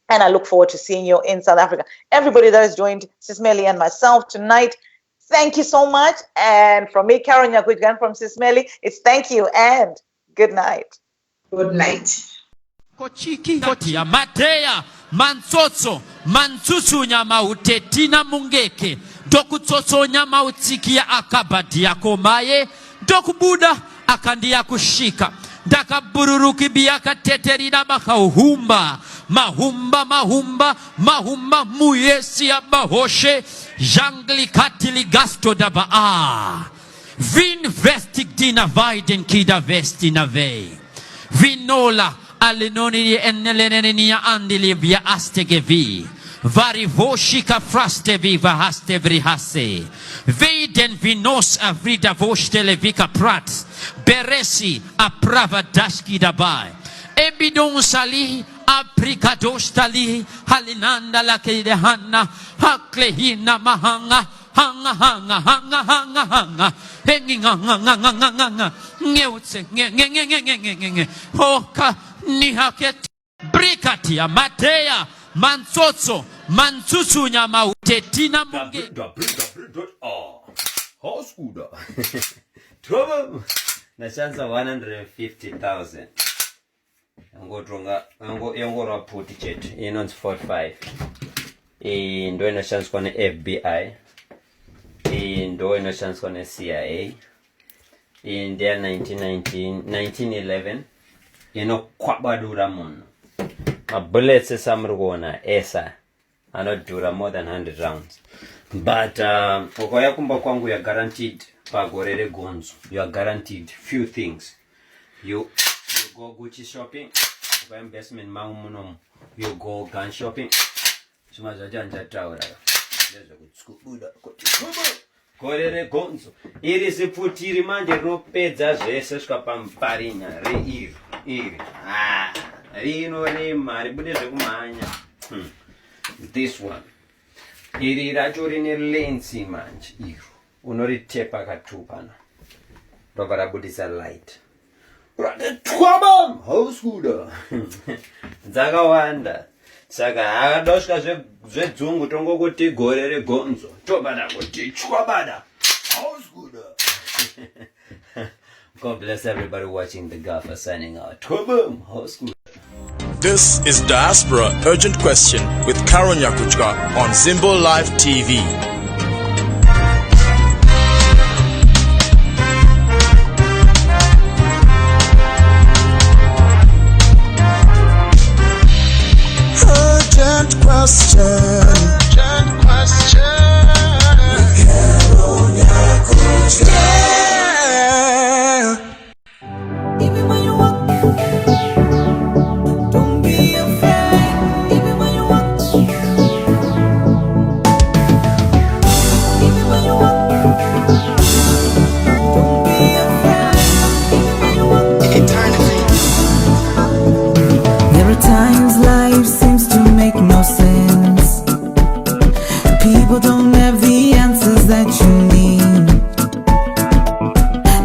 And I look forward to seeing you in South Africa. Everybody that has joined Sisi Melly and myself tonight, thank you so much. And from me, Carole Nyakwitgan from Sisi Melly, it's thank you and good night. Good night. Kochiki kotia matea mantsotso mantsutsu nyama utetina mungeke dokutsotso nyama utsikia akabadi yako maye dokubuda akandia kushika ndakabururuki biaka teterina makauhumba mahumba muyesi ya bahoshe jangli katili gasto daba vin vestik dina vaiden kida vestina vei vinola alenoni ennelenenia andili via astegevi varivoshika fraste viva haste vrihase veiden vinos avrida vostele vika prats beresi aprava dashki dabai ebidon sali aprikadostali halinanda la kedehanna haklehina mahanga hanga ngeutse nge hoka ni haket brikatia matea mantsotso mantsutsu nyama utetina munge Hoskuda. Trouble. Na chanza 150,000. Yango rapoti chetu. Ino 45. Ndo ino chance kwa FBI. Ndo ino chance kwa CIA. In there 1911. Ino kwa badura muno. My bullets samrugona esa. I not dura more than 100 rounds. But okoya kumba kwangu you are guaranteed pagorere gonzo. You are guaranteed few things. You go Gucci shopping, you investment maumunom. You go gun shopping. Sumazajanja taura. There's a good school. Gorere gonzo. Iri siputiri manje ropedza zvese skapambarinya re iri. Rino re mari bude zvekumhanya. This one. Iri racho rine lensi manje iro. Unoritepa katupana. Roba rabudisa light. Twabam! Householder. Dzakawanda. Saka akadoshka zvedzungu tongo kuti gorere gonzo. Tobada kuti chwabada. Householder. God bless everybody watching the Gaffer signing out. Twabam! Householder. This is Diaspora Urgent Question with Carole on Zimbo Live TV. Urgent question. Even when you walk, don't be afraid. Even when you walk, even when you walk, don't be afraid. Even when you walk, eternity. There are times life seems to make no sense. People don't have the answers that you need.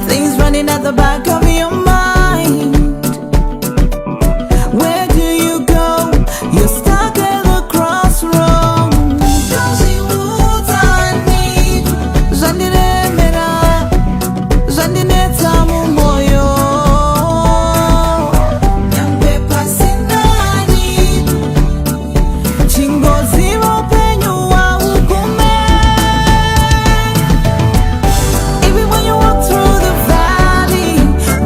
Things running at the back of your mind. Where do you go? You're stuck at the crossroads. Even when you walk through the valley,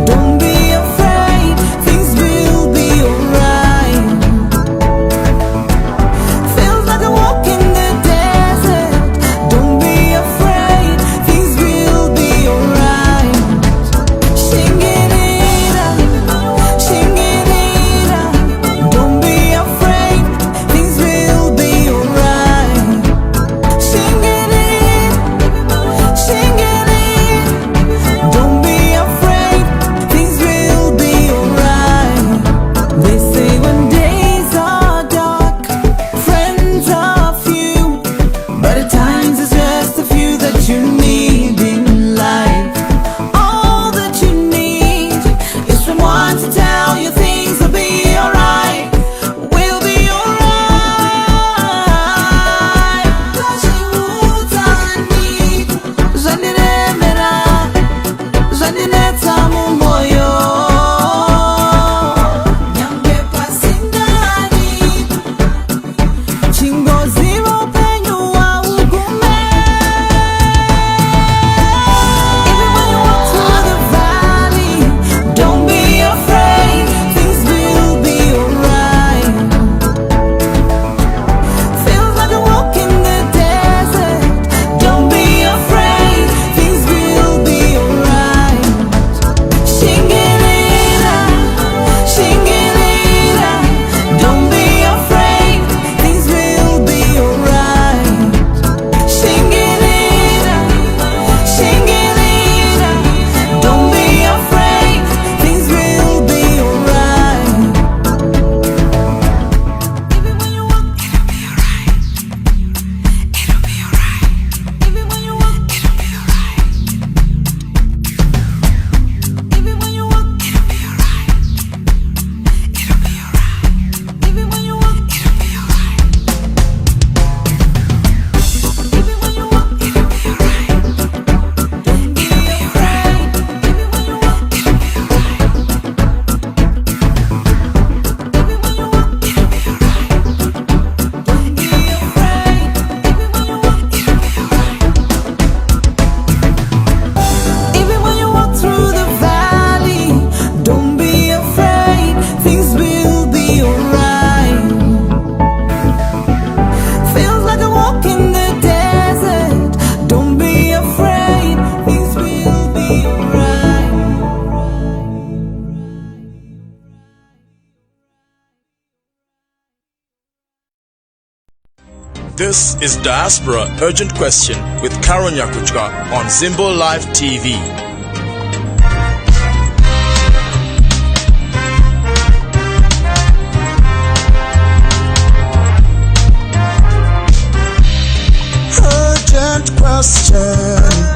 don't be afraid. Things will be alright. Feels like a walk in the desert. Don't be afraid. Things will be alright. Shingerera, shingerera. Don't be afraid. Things will be alright. Shingerera, shingerera. Don't be afraid. Things will be alright. They say when days are dark, friends are few, but at times it's just a few that you need in life. All that you need is someone to tell you things will be alright. Will be alright. Zandiremera, zandireta mu moyo. Nyambe pasindani, chingozimo penyu wa ugume. Even when you walk through the valley, don't be afraid. Things will be alright. Feels like a walk in the desert. Don't be afraid. Things will be alright. Shingerera, shingerera. Don't be afraid. Things will be alright. Shingerera, shingerera. Don't be afraid. Things will be alright. Even when you walk, it'll be alright. It'll be alright. Even when you walk, it'll be alright. Even when you walk, it'll be alright. It'll be alright. Even when you walk, it'll be alright. Even when you walk, it'll be alright. Don't be afraid. Even when you walk, it'll be alright. Even when you walk, it'll be alright. Don't be afraid. Even when you walk, it'll be alright. Even when you walk through the valley, don't be afraid. Things will be alright. Feels like a walk in the desert. Don't be afraid. Things will be alright. This is Diaspora Urgent Question with Carole on Zimbo Live TV. Urgent question.